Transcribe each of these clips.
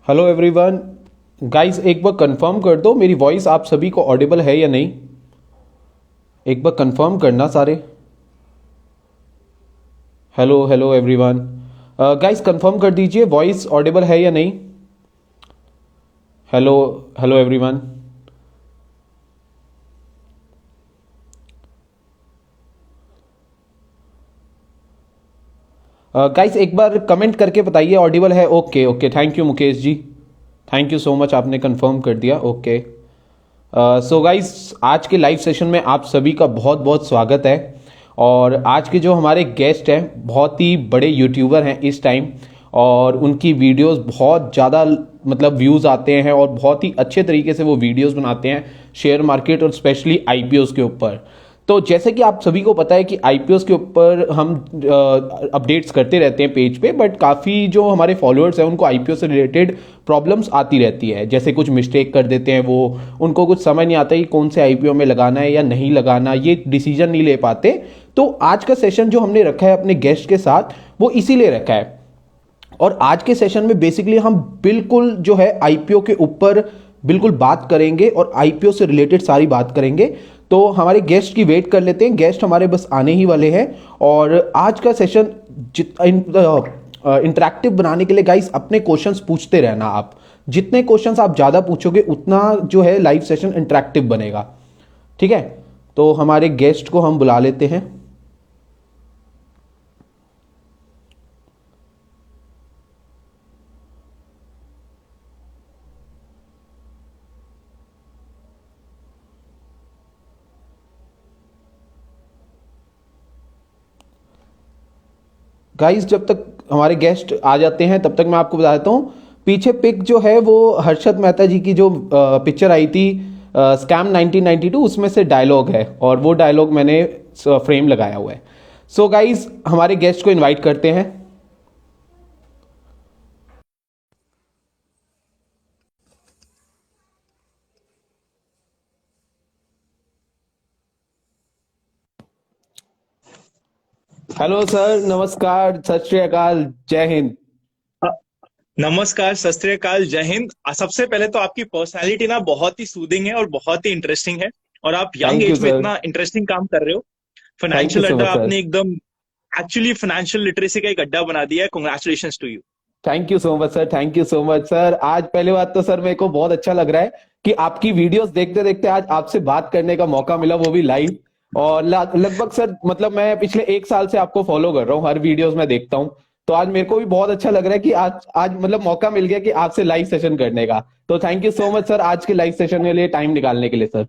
Hello everyone. Guys एक बार confirm कर दो मेरी वॉइस आप सभी को ऑडिबल है या नहीं। एक बार कंफर्म करना सारे। Hello hello everyone. Guys confirm कर दीजिए वॉइस ऑडिबल है या नहीं। Hello hello everyone. गाइस एक बार कमेंट करके बताइए ऑडिबल है। Okay okay, thank you Mukesh ji. Thank you so much, आपने कंफर्म कर दिया। ओके। सो गाइस आज के लाइव सेशन में आप सभी का बहुत बहुत स्वागत है। और आज के जो हमारे गेस्ट हैं बहुत ही बड़े यूट्यूबर हैं इस टाइम, और उनकी वीडियोस बहुत ज़्यादा मतलब व्यूज़ आते हैं और बहुत ही अच्छे तरीके से वो वीडियोस बनाते हैं शेयर मार्केट और स्पेशली आईपीओस के ऊपर। तो जैसे कि आप सभी को पता है कि आईपीओस के ऊपर हम अपडेट्स करते रहते हैं पेज पे, बट काफ़ी जो हमारे फॉलोअर्स हैं उनको आईपीओ से रिलेटेड प्रॉब्लम्स आती रहती है। जैसे कुछ मिस्टेक कर देते हैं वो, उनको कुछ समझ नहीं आता कि कौन से आईपीओ में लगाना है या नहीं लगाना, ये डिसीजन नहीं ले पाते। तो आज का सेशन जो हमने रखा है अपने गेस्ट के साथ वो इसीलिए रखा है। और आज के सेशन में बेसिकली हम बिल्कुल जो है आईपीओ के ऊपर बिल्कुल बात करेंगे और आईपीओ से रिलेटेड सारी बात करेंगे। तो हमारे गेस्ट की वेट कर लेते हैं, गेस्ट हमारे बस आने ही वाले हैं। और आज का सेशन इंटरेक्टिव बनाने के लिए गाइस अपने क्वेश्चंस पूछते रहना। आप जितने क्वेश्चंस आप ज़्यादा पूछोगे उतना जो है लाइव सेशन इंटरेक्टिव बनेगा। ठीक है, तो हमारे गेस्ट को हम बुला लेते हैं। गाइस जब तक हमारे गेस्ट आ जाते हैं तब तक मैं आपको बता देता हूँ, पीछे पिक जो है वो हर्षद मेहता जी की जो पिक्चर आई थी स्कैम 1992, उसमें से डायलॉग है और वो डायलॉग मैंने फ्रेम लगाया हुआ है। सो गाइस हमारे गेस्ट को इनवाइट करते हैं। हेलो सर, नमस्कार, सत श्री अकाल, जय हिंद। अ, नमस्कार, सत श्री अकाल, जय हिंद। सबसे पहले तो आपकी पर्सनालिटी ना बहुत ही सूदिंग है और बहुत ही इंटरेस्टिंग है। और आप यंग थैंक यू एज में सर। इतना इंटरेस्टिंग काम कर रहे हो। Thank you financial so much अड्डा सर। आपने एकदम एक्चुअली फाइनेंशियल लिटरेसी का एक अड्डा बना दिया है। Congratulation to you. Thank you so much sir, thank you so much sir. आज पहली बात तो सर मेरे को बहुत अच्छा लग रहा है कि आपकी वीडियोस देखते देखते आज आपसे बात करने का मौका मिला, वो भी लाइव। और लगभग सर मतलब मैं पिछले एक साल से आपको फॉलो कर रहा हूँ, हर वीडियोस में देखता हूँ। तो आज मेरे को भी बहुत अच्छा लग रहा है कि आज आज मतलब मौका मिल गया कि आपसे लाइव सेशन करने का। तो thank you so much sir आज के लाइव सेशन के लिए टाइम निकालने के लिए sir.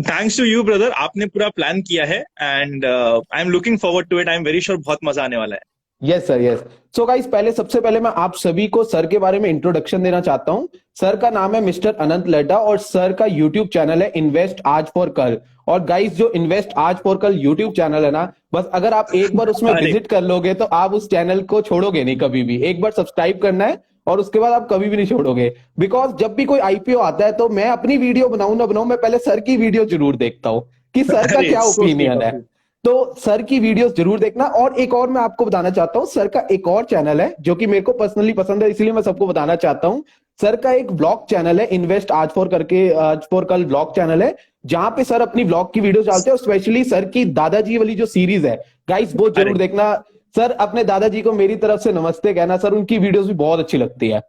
Thanks to you brother, आपने पूरा प्लान किया है and I am looking forward to it. I am very sure बहुत मजा आने वाला है। Yes sir, yes. So guys पहले सबसे पहले मैं आप सभी को सर के बारे में इंट्रोडक्शन देना चाहता हूं। सर का नाम है मिस्टर अनंत लड्डा और सर का यूट्यूब चैनल है इन्वेस्ट आज फॉर कल। और गाइस जो इन्वेस्ट आज फॉर कल यूट्यूब चैनल है ना, बस अगर आप एक बार उसमें अरे विजिट कर लोगे तो आप उस चैनल को छोड़ोगे नहीं कभी भी। एक बार सब्सक्राइब करना है और उसके बाद आप कभी भी नहीं छोड़ोगे। बिकॉज जब भी कोई आईपीओ आता है तो मैं अपनी वीडियो बनाऊं ना बनाऊं, मैं पहले सर की वीडियो जरूर देखता हूं कि सर का अरे क्या सो स्वीट ओपिनियन ऑफ है। यू। तो सर की वीडियोस जरूर देखना। और एक और मैं आपको बताना चाहता हूं, सर का एक और चैनल है जो कि मेरे को पर्सनली पसंद है, इसलिए मैं सबको बताना चाहता हूं। सर का एक ब्लॉग चैनल है इन्वेस्ट आज फॉर करके, आज फॉर कल ब्लॉग चैनल है, जहां पे सर अपनी ब्लॉग की वीडियो डालते हैं और स्पेशली सर की दादाजी वाली जो सीरीज है गाइस वो अरे जरूर देखना। सर अपने दादाजी को मेरी तरफ से नमस्ते कहना सर, उनकी वीडियोस भी बहुत अच्छी लगती है।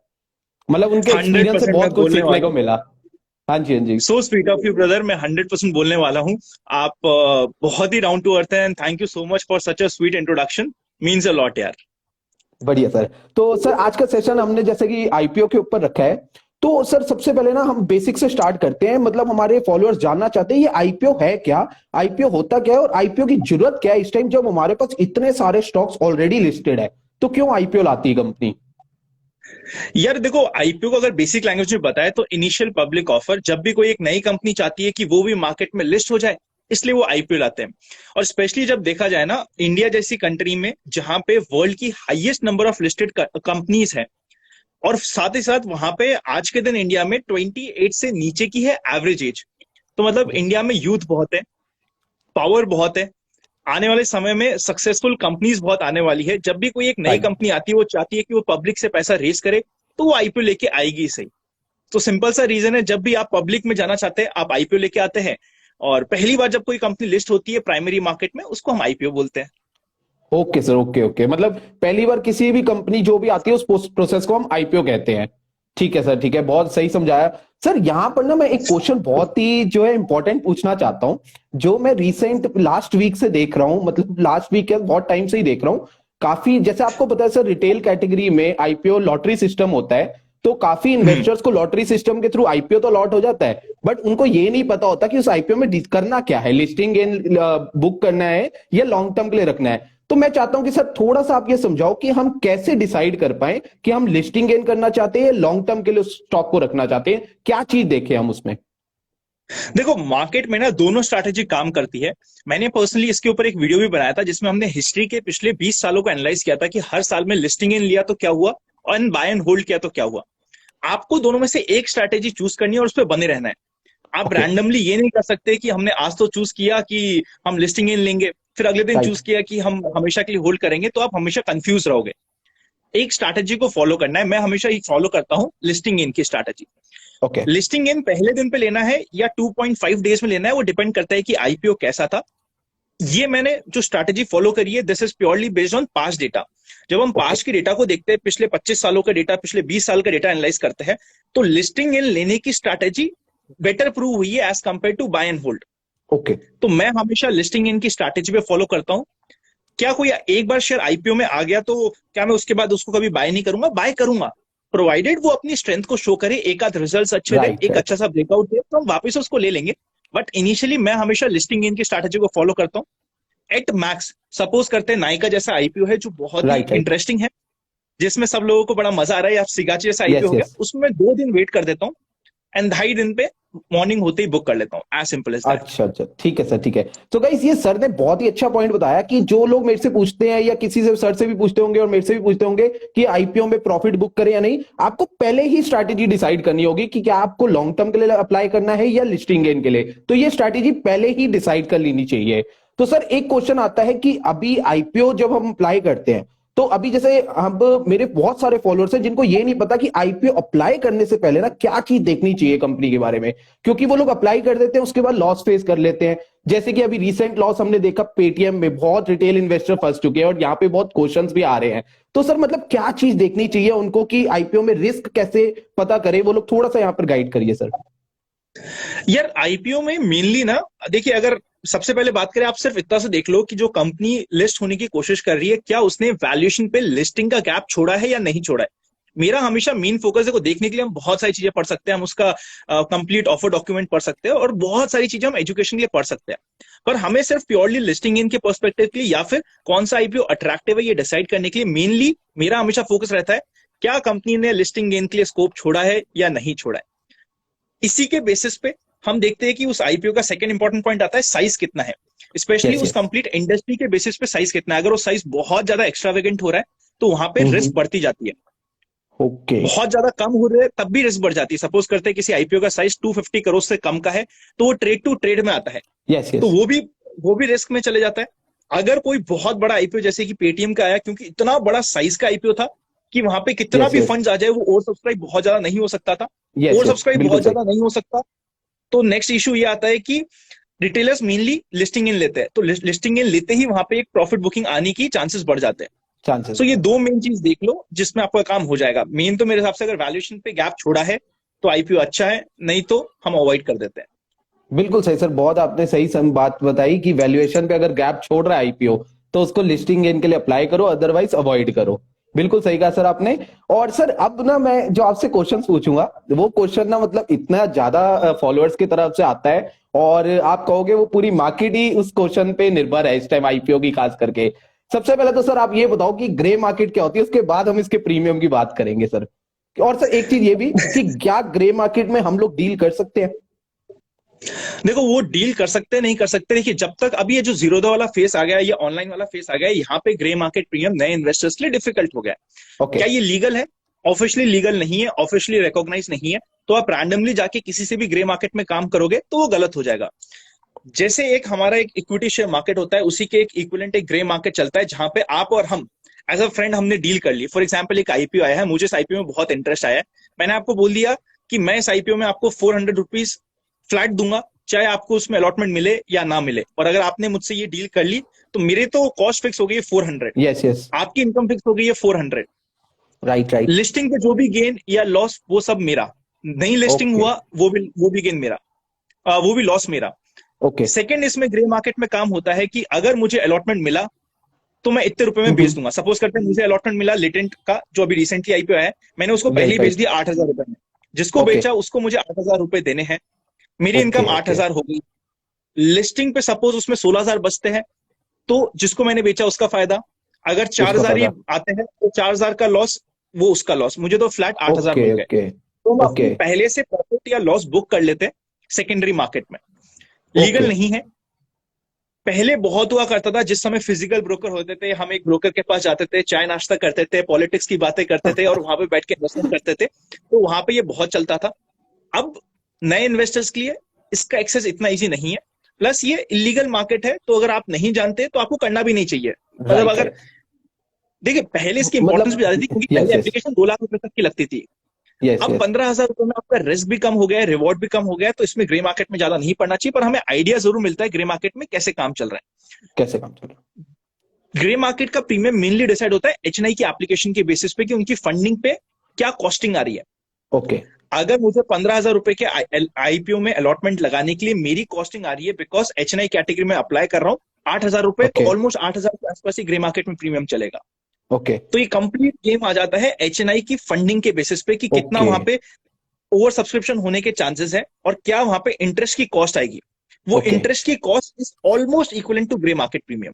मतलब उनके हंड्रेड एक्सपीरियंस से परसेंट मैं बहुत कुछ बोलने सीखने वाला को हूँ। मिला। हाँ जी, हाँ जी। So sweet of you brother, मैं 100% बोलने वाला हूँ। आप बहुत ही डाउन टू अर्थ हैं and thank you so much for such a sweet introduction. Means a lot यार। बढ़िया सर। तो सर आज का सेशन हमने जैसे कि आईपीओ के ऊपर रखा है। तो सर सबसे पहले ना हम बेसिक से स्टार्ट करते हैं। मतलब हमारे फॉलोअर्स जानना चाहते हैं ये आईपीओ है क्या, आईपीओ होता क्या है और आईपीओ की जरूरत क्या है इस टाइम जब हमारे पास इतने सारे स्टॉक्स ऑलरेडी लिस्टेड है। तो क्यों आईपीओ लाती है कंपनी। यार देखो, आईपीओ को अगर बेसिक लैंग्वेज में बताए तो इनिशियल पब्लिक ऑफर, जब भी कोई एक नई कंपनी चाहती है कि वो भी मार्केट में लिस्ट हो जाए, इसलिए वो आईपीओ लाते हैं। और स्पेशली जब देखा जाए ना, इंडिया जैसी कंट्री में जहां पे वर्ल्ड की highest number of listed companies है, और साथ ही साथ वहां पे आज के दिन इंडिया में 28 से नीचे की है एवरेज एज। तो मतलब इंडिया में यूथ बहुत है, पावर बहुत है। आने वाले समय में सक्सेसफुल कंपनीज बहुत आने वाली है। जब भी कोई एक नई राइट। कंपनी आती है वो चाहती है कि वो पब्लिक से पैसा रेस करे, तो वो आईपीओ लेके आएगी सही। तो सिंपल सा रीजन है, जब भी आप पब्लिक में जाना चाहते हैं आप आईपीओ लेके आते हैं, और पहली बार जब कोई कंपनी लिस्ट होती है प्राइमरी मार्केट में उसको हम आईपीओ बोलते हैं। ओके सर, ओके ओके, मतलब पहली बार किसी भी कंपनी जो भी आती है उस प्रोसेस को हम आईपीओ कहते हैं। ठीक है सर, ठीक है, बहुत सही समझाया। सर यहां पर ना मैं एक क्वेश्चन बहुत ही जो है इंपॉर्टेंट पूछना चाहता हूं, जो मैं रिसेंट लास्ट वीक से देख रहा हूं, मतलब लास्ट वीक बहुत टाइम से ही देख रहा हूं। काफी, जैसे आपको पता है सर, रिटेल कैटेगरी में आईपीओ लॉटरी सिस्टम होता है, तो काफी हम्म। इन्वेस्टर्स को लॉटरी सिस्टम के थ्रू आईपीओ तो लॉट हो जाता है, बट उनको ये नहीं पता होता कि उस आईपीओ में करना क्या है, लिस्टिंग गेन बुक करना है या लॉन्ग टर्म के लिए रखना है। तो मैं चाहता हूं कि सर थोड़ा सा आप ये समझाओ कि हम कैसे डिसाइड कर पाए कि हम लिस्टिंग गेन करना चाहते हैं या लॉन्ग टर्म के लिए उस स्टॉक को रखना चाहते हैं, क्या चीज देखें हम उसमें। देखो मार्केट में ना दोनों स्ट्रैटेजी काम करती है। मैंने पर्सनली इसके ऊपर एक वीडियो भी बनाया था जिसमें हमने हिस्ट्री के पिछले 20 सालों को एनालाइज किया था कि हर साल में लिस्टिंग इन लिया तो क्या हुआ और बाय एंड होल्ड किया तो क्या हुआ। आपको दोनों में से एक स्ट्रैटेजी चूज करनी है और उस पर बने रहना है। आप ओके, रैंडमली ये नहीं कर सकते कि हमने आज तो चूज किया कि हम लिस्टिंग इन लेंगे, फिर अगले दिन राइट, चूज किया कि हम हमेशा के लिए होल्ड करेंगे, तो आप हमेशा कंफ्यूज रहोगे। एक स्ट्रैटेजी को फॉलो करना है। मैं हमेशा ही फॉलो करता हूं लिस्टिंग इन की स्ट्रैटेजी। ओके, लिस्टिंग इन पहले दिन पे लेना है या 2.5 डेज में लेना है, वो डिपेंड करता है कि आईपीओ कैसा था। ये मैंने जो स्ट्रैटेजी फॉलो करी है this is purely based on past data. जब हम ओके, पास्ट के डेटा को देखते हैं, पिछले 25 सालों का डेटा, पिछले 20 साल का डेटा एनालाइज करते हैं, तो लिस्टिंग इन लेने की स्ट्रैटेजी बेटर प्रूव हुई है as compare to buy and hold. Okay, तो मैं हमेशा लिस्टिंग इन की स्ट्रैटेजी पे फॉलो करता हूं। क्या कोई एक बार शेयर आईपीओ में आ गया तो क्या मैं उसके बाद उसको कभी बाय नहीं करूंगा? बाय करूंगा, प्रोवाइडेड वो अपनी स्ट्रेंथ को शो करे, एक आध रिजल्ट्स अच्छे दे, राइट, एक राइट, अच्छा सा ब्रेकआउट दे, तो हम वापस उसको ले लेंगे। बट इनिशियली मैं हमेशा लिस्टिंग इन की स्ट्रैटेजी को फॉलो करता हूँ। एट मैक्स सपोज करते हैं नाइका जैसा आईपीओ है जो बहुत ही राइट, राइट, इंटरेस्टिंग है, जिसमें सब लोगों को बड़ा मजा आ रहा है, या सिगाची जैसा आईपीओ यस हो गया, यस, उसमें मैं 2 दिन वेट कर देता हूँ एंड 2.5 दिन पे मॉर्निंग होते ही बुक कर लेता हूँ। As simple as that. अच्छा अच्छा, ठीक है सर, ठीक है। तो गाइस ये सर ने बहुत ही अच्छा पॉइंट बताया कि जो लोग मेरे से पूछते हैं या किसी से, सर से भी पूछते होंगे और मेरे से भी पूछते होंगे कि आईपीओ में प्रॉफिट बुक करें या नहीं, आपको पहले ही स्ट्रैटेजी डिसाइड करनी होगी कि क्या आपको लॉन्ग टर्म के लिए अप्लाई करना है या लिस्टिंग गेन के लिए, तो ये स्ट्रैटेजी पहले ही डिसाइड कर लेनी चाहिए। तो सर एक क्वेश्चन आता है कि अभी आईपीओ जब हम अप्लाई करते हैं, तो अभी जैसे अब मेरे बहुत सारे फॉलोअर्स हैं जिनको ये नहीं पता कि आईपीओ अप्लाई करने से पहले ना क्या चीज देखनी चाहिए कंपनी के बारे में, क्योंकि वो लोग अप्लाई कर देते हैं उसके बाद लॉस फेस कर लेते हैं। जैसे कि अभी रिसेंट लॉस हमने देखा, पेटीएम में बहुत रिटेल इन्वेस्टर फंस चुके हैं और यहाँ पे बहुत क्वेश्चंस भी आ रहे हैं। तो सर मतलब क्या चीज देखनी चाहिए उनको कि आईपीओ में रिस्क कैसे पता करें, वो लोग थोड़ा सा यहाँ पर गाइड करिए सर। यार आईपीओ में मेनली ना, देखिए अगर सबसे पहले बात करें, आप सिर्फ इतना से देख लो कि जो कंपनी लिस्ट होने की कोशिश कर रही है क्या उसने वैल्यूएशन पे लिस्टिंग का गैप छोड़ा है या नहीं छोड़ा है। मेरा हमेशा मेन फोकस है को देखने के लिए हम बहुत सारी चीजें पढ़ सकते हैं, हम उसका कंप्लीट ऑफर डॉक्यूमेंट पढ़ सकते हैं और बहुत सारी चीजें हम एजुकेशन के लिए पढ़ सकते हैं। पर हमें सिर्फ प्योरली लिस्टिंग इन के पर्सपेक्टिव के लिए या फिर कौन सा आईपीओ अट्रैक्टिव है ये डिसाइड करने के लिए मेनली मेरा हमेशा फोकस रहता है क्या कंपनी ने लिस्टिंग गेन के लिए स्कोप छोड़ा है या नहीं छोड़ा है। इसी के बेसिस पे हम देखते हैं कि उस आईपीओ का सेकंड इंपॉर्टेंट पॉइंट आता है साइज कितना है, स्पेशली यस उस यस, कंप्लीट इंडस्ट्री के बेसिस पे साइज कितना है। अगर वो साइज बहुत ज्यादा एक्स्ट्रावेगेंट हो रहा है तो वहां पे रिस्क बढ़ती जाती है। ओके, बहुत ज्यादा कम हो रहा है तब भी रिस्क बढ़ जाती है। सपोज करते हैं किसी आईपीओ का साइज 250 करोड़ से कम का है तो वो ट्रेड टू ट्रेड में आता है, यस तो यस, वो भी रिस्क में चले जाता है। अगर कोई बहुत बड़ा आईपीओ जैसे कि पेटीएम का आया, क्योंकि इतना बड़ा साइज का आईपीओ था कि वहां पे कितना यस भी यस, फंड आ जाए वो ओवर सब्सक्राइब बहुत ज्यादा नहीं हो सकता था। यस ओवर यस, सब्सक्राइब बिल्कुल बहुत सही, ज्यादा नहीं हो सकता, तो नेक्स्ट इशू ये आता है कि रिटेलर्स मेनली लिस्टिंग इन लेते हैं, तो लिस्टिंग इन लेते ही वहां पे एक प्रॉफिट बुकिंग आने की चांसेस बढ़ जाते हैं। चांसेस। सो ये दो मेन चीज देख लो जिसमें आपका काम हो जाएगा। मेन तो मेरे हिसाब से अगर वैल्यूएशन पे गैप छोड़ा है तो आईपीओ अच्छा है, नहीं तो हम अवॉइड कर देते हैं। बिल्कुल सही सर, बहुत आपने सही बात बताई कि वैल्यूएशन पे अगर गैप छोड़ रहा है आईपीओ तो उसको लिस्टिंग गेन के लिए अप्लाई करो, अदरवाइज अवॉइड करो। बिल्कुल सही कहा सर आपने। और सर अब ना मैं जो आपसे क्वेश्चन पूछूंगा, वो क्वेश्चन ना मतलब इतना ज्यादा फॉलोअर्स की तरफ से आता है और आप कहोगे वो पूरी मार्केट ही उस क्वेश्चन पे निर्भर है इस टाइम आईपीओ की खास करके। सबसे पहले तो सर आप ये बताओ कि ग्रे मार्केट क्या होती है, उसके बाद हम इसके प्रीमियम की बात करेंगे सर। और सर एक चीज ये भी कि क्या ग्रे मार्केट में हम लोग डील कर सकते हैं। देखो वो डील कर सकते नहीं कर सकते, देखिए जब तक अभी ये जो जीरोधा वाला फेस आ गया, ये ऑनलाइन वाला फेस आ गया, यहाँ पे ग्रे मार्केट प्रीमियम नए इन्वेस्टर्स के लिए डिफिकल्ट हो गया है। ओके, क्या ये लीगल है? ऑफिशियली लीगल नहीं है, ऑफिशियली रिकॉग्नाइज नहीं है, तो आप रैंडमली जाके किसी से भी ग्रे मार्केट में काम करोगे तो वो गलत हो जाएगा। जैसे एक हमारा एक इक्विटी शेयर मार्केट होता है, उसी के एक इक्विवेलेंट एक ग्रे मार्केट चलता है जहां पे आप और हम एज अ फ्रेंड हमने डील कर ली। फॉर एग्जाम्पल एक आईपीओ आया है, मुझे इस आईपीओ में बहुत इंटरेस्ट आया है, मैंने आपको बोल दिया कि मैं इस आईपीओ में आपको 400 रुपीज फ्लैट दूंगा, चाहे आपको उसमें अलॉटमेंट मिले या ना मिले। और अगर आपने मुझसे ये डील कर ली तो मेरे तो कॉस्ट फिक्स हो गई है 400, यस यस, आपकी इनकम फिक्स हो गई है 400। राइट राइट, लिस्टिंग पे जो भी गेन या लॉस वो सब मेरा, नहीं लिस्टिंग ओके हुआ वो भी गेन मेरा, वो भी लॉस मेरा। ओके, सेकंड, इसमें ग्रे मार्केट में काम होता है कि अगर मुझे अलॉटमेंट मिला तो मैं इतने रुपए में बेच दूंगा। सपोज करते हैं मुझे अलॉटमेंट मिला लेटेंट का, जो अभी रिसेंटली आईपीओ है, मैंने उसको पहले ही राइट बेच राइट, दिया 8,000 रुपए में। जिसको ओके बेचा उसको मुझे 8,000 रुपए देने हैं, मेरी ओके इनकम आठ ओके हजार हो गई। लिस्टिंग पे सपोज उसमें 16,000 बचते हैं, तो जिसको मैंने बेचा उसका फायदा। अगर चार उसका हजार ही फायदा, आते हैं तो 4,000 का लॉस, वो उसका लॉस, मुझे तो फ्लैट 8,000 ओके मिल गए। ओके तो हम अपने ओके पहले से प्रॉफिट या लॉस बुक कर लेते हैं सेकेंडरी मार्केट में। ओके, लीगल नहीं है। पहले बहुत हुआ करता था, जिस समय फिजिकल ब्रोकर होते थे, हम एक ब्रोकर के पास जाते थे, चाय नाश्ता करते थे, पॉलिटिक्स की बातें करते थे और वहां पे बैठ के इन्वेस्टमेंट करते थे, तो वहां पे ये बहुत चलता था। अब नए इन्वेस्टर्स के लिए इसका एक्सेस इतना इजी नहीं है, प्लस ये इलीगल मार्केट है, तो अगर आप नहीं जानते तो आपको करना भी नहीं चाहिए। मतलब राइट अगर राइट, देखिए, पहले इसकी इंपॉर्टेंस भी मतलब ज्यादा थी, क्योंकि यस पहले यस एप्लीकेशन 2 लाख रुपए तक की लगती थी। यस अब यस, 15,000 रुपए में आपका रिस्क भी कम हो गया है, रिवॉर्ड भी कम हो गया है, तो इसमें ग्रे मार्केट में ज्यादा नहीं पड़ना चाहिए। पर हमें आइडिया जरूर मिलता है ग्रे मार्केट में कैसे काम चल रहा कैसे काम चल रहा है। ग्रे मार्केट का प्रीमियम मेनली डिसाइड होता है एचएनआई की एप्लीकेशन के बेसिस पे, कि उनकी फंडिंग पे क्या कॉस्टिंग आ रही है। है, ओके अगर मुझे 15,000 रुपए के आईपीओ में अलॉटमेंट लगाने के लिए मेरी कॉस्टिंग आ रही है, बिकॉज एचएनआई कैटेगरी में अप्लाई कर रहा हूँ, 8,000 रुपए, तो ओके ऑलमोस्ट 8,000 के आसपास ही ग्रे मार्केट में प्रीमियम चलेगा। ओके तो ये कंप्लीट गेम आ जाता है एचएनआई की फंडिंग के बेसिस पे, कि कितना ओके वहां पे ओवर सब्सक्रिप्शन होने के चांसेस है और क्या वहां पे इंटरेस्ट की कॉस्ट आएगी। वो ओके इंटरेस्ट की cost is almost equal to grey market premium.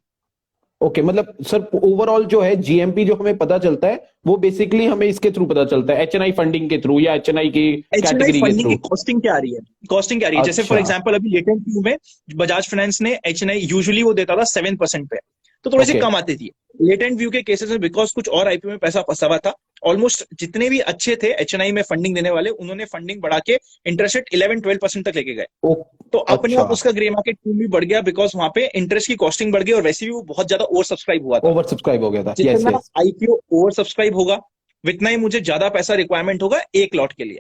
Okay, मतलब सर ओवरऑल जो है जीएमपी जो हमें पता चलता है वो बेसिकली हमें इसके थ्रू पता चलता है, एचएनआई फंडिंग के थ्रू या एचएनआई की एचएनआई कैटेगरी के फंडिंग की थ्रू। कॉस्टिंग क्या आ रही है, कॉस्टिंग क्या आ रही है। जैसे फॉर अच्छा, एग्जांपल अभी लेटेंट व्यू में बजाज फाइनेंस ने एचएनआई यूजुअली वो देता था 7% पे, तो थोड़ी सी ओके कम आती थी। लेटेंट व्यू के केसेस में बिकॉज कुछ और आईपीओ में पैसा फंसा हुआ था, ऑलमोस्ट जितने भी अच्छे थे एचएनआई में फंडिंग देने वाले, उन्होंने फंडिंग बढ़ा के इंटरेस्ट रेट 11-12% तक लेके गए। ओ, तो अपने अच्छा, आप उसका ग्रे मार्केट भी बढ़ गया, बिकॉज वहां पे इंटरेस्ट की कॉस्टिंग बढ़ गई और वैसे भी वो बहुत ज्यादा ओवर सब्सक्राइब हुआ था। ओवर सब्सक्राइब हो गया था, यस जितना यस आईपीओ ओवर सब्सक्राइब होगा, उतना ही मुझे ज्यादा पैसा रिक्वायरमेंट होगा एक लॉट के लिए।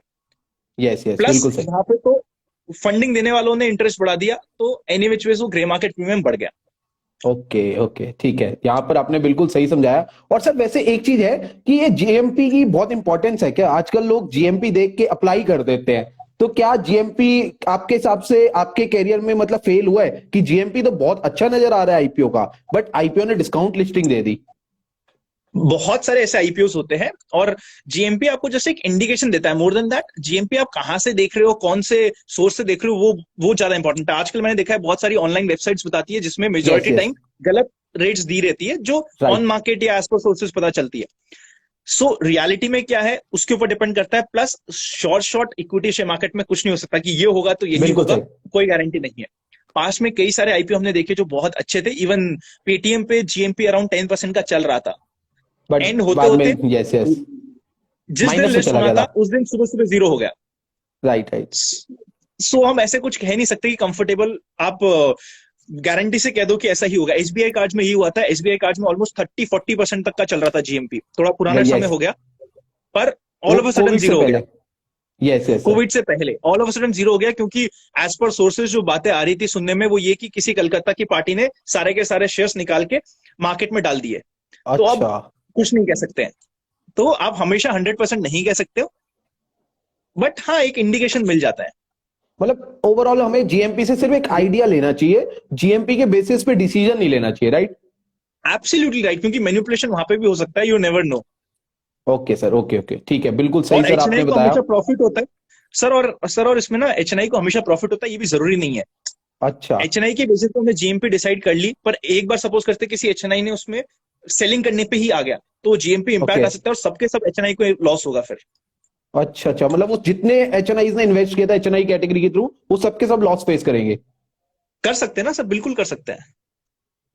यस यस, प्लस बिल्कुल सही, यहाँ पे तो फंडिंग देने वालों ने इंटरेस्ट बढ़ा दिया, तो एनी विच वेज वो ग्रे मार्केट प्रीमियम बढ़ गया। ओके ओके, ठीक है, यहाँ पर आपने बिल्कुल सही समझाया। और सर वैसे एक चीज है कि ये जीएमपी की बहुत इंपॉर्टेंस है क्या? आजकल लोग जीएमपी देख के अप्लाई कर देते हैं, तो क्या जीएमपी आपके हिसाब से आपके करियर में मतलब फेल हुआ है कि जीएमपी तो बहुत अच्छा नजर आ रहा है आईपीओ का, बट आईपीओ ने डिस्काउंट लिस्टिंग दे दी? बहुत सारे ऐसे आईपीओ होते हैं, और जीएमपी आपको जैसे एक इंडिकेशन देता है। मोर देन दैट, जीएमपी आप कहां से देख रहे हो, कौन से सोर्स से देख रहे हो, वो ज्यादा इंपॉर्टेंट है। आजकल मैंने देखा है बहुत सारी ऑनलाइन वेबसाइट्स बताती है जिसमें यस मेजोरिटी यस, टाइम गलत रेट्स दी रहती है, जो ऑन राइट, मार्केट या एज पर सोर्सेज पता चलती है। सो रियलिटी में क्या है उसके ऊपर डिपेंड करता है। Plus short equity share market में कुछ नहीं हो सकता कि ये होगा तो यही बिल्कुल होगा, सही, कोई गारंटी नहीं है। पास में कई सारे आईपीओ हमने देखे जो बहुत अच्छे थे, इवन पेटीएम पे जीएमपी अराउंड 10% का चल रहा था, बट एंड होते बाद में होते यस यस जिस दिन माइनस में लिस्ट चला होना गया था था, उस दिन सुबह सुबह जीरो हो गया। राइट राइट, सो हम ऐसे कुछ कह नहीं सकते कि कंफर्टेबल आप गारंटी से कह दो कि ऐसा ही होगा। एसबीआई कार्ड में ये हुआ था, एसबीआई कार्ड में ऑलमोस्ट 30-40% तक का चल रहा था जीएमपी, थोड़ा पुराना समय यस, हो गया, पर all of a sudden Covid से जीरो हो पहले, गया। यस यस सर, कोविड से पहले all of a sudden zero हो गया, क्योंकि एज पर सोर्सेज जो बातें आ रही थी सुनने में, वो ये कि किसी कलकत्ता की पार्टी ने सारे के सारे शेयर्स निकाल के मार्केट में डाल दिए। तो अब अच्छा, कुछ नहीं कह सकते हैं। तो आप हमेशा 100% नहीं कह सकते हो, बट हाँ एक इंडिकेशन मिल जाता है। मतलब ओवरऑल हमें जीएमपी से सिर्फ एक आइडिया लेना चाहिए, जीएमपी के बेसिस पे डिसीजन नहीं लेना चाहिए, राइट? एब्सोल्युटली राइट, क्योंकि मैनिपुलेशन वहां पे भी हो सकता है, you never know. Okay sir, okay okay, ठीक है, बिल्कुल सही और सर एचएनआई आपने को बताया। हमेशा प्रॉफिट होता है सर और इसमें ना एचएनआई को हमेशा प्रॉफिट होता है, ये भी जरूरी नहीं है। अच्छा, एचएनआई के बेसिस पे हमने जीएमपी डिसाइड कर ली, पर एक बार सपोज करते किसी एचएनआई ने उसमें सेलिंग करने पे ही आ गया, तो जीएमपी इंपैक्ट ओके, आ सकता है और सबके सब एचएनआई को लॉस होगा फिर। अच्छा अच्छा, मतलब वो जितने एचएनआई ने इन्वेस्ट किया था एचएनआई कैटेगरी के थ्रू वो सबके सब लॉस फेस करेंगे? कर सकते हैं ना सर, बिल्कुल कर सकते हैं।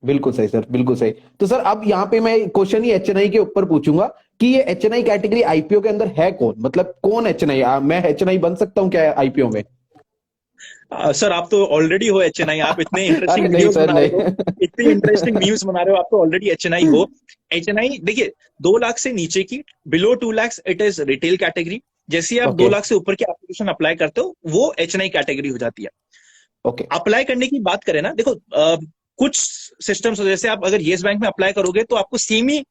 बिल्कुल सही सर, बिल्कुल सही। तो सर अब यहाँ पे मैं क्वेश्चन ही एचएनआई के ऊपर पूछूंगा कि ये एचएनआई कैटेगरी आईपीओ के अंदर है कौन, मतलब कौन एचएनआई, मैं एचएनआई बन सकता हूँ क्या आईपीओ में? सर आप तो ऑलरेडी हो एचएनआई, आप इतने अरे इंटरेस्टिंग नहीं वीडियोस सर, बना रहे हो, इतनी इंटरेस्टिंग नहीं। न्यूज बना रहे हो, आप तो ऑलरेडी एचएनआई हो। एचएनआई देखिए, 2 लाख से नीचे की, below 2 lakh it is retail category. जैसे ही आप दो ओके। लाख से ऊपर की एप्लीकेशन अप्लाई करते हो वो एचएनआई कैटेगरी हो जाती है। ओके। अप्लाई करने की बात करें ना, देखो कुछ सिस्टम्स जैसे आप अगर येस बैंक में अप्लाई करोगे तो आपको सेम ही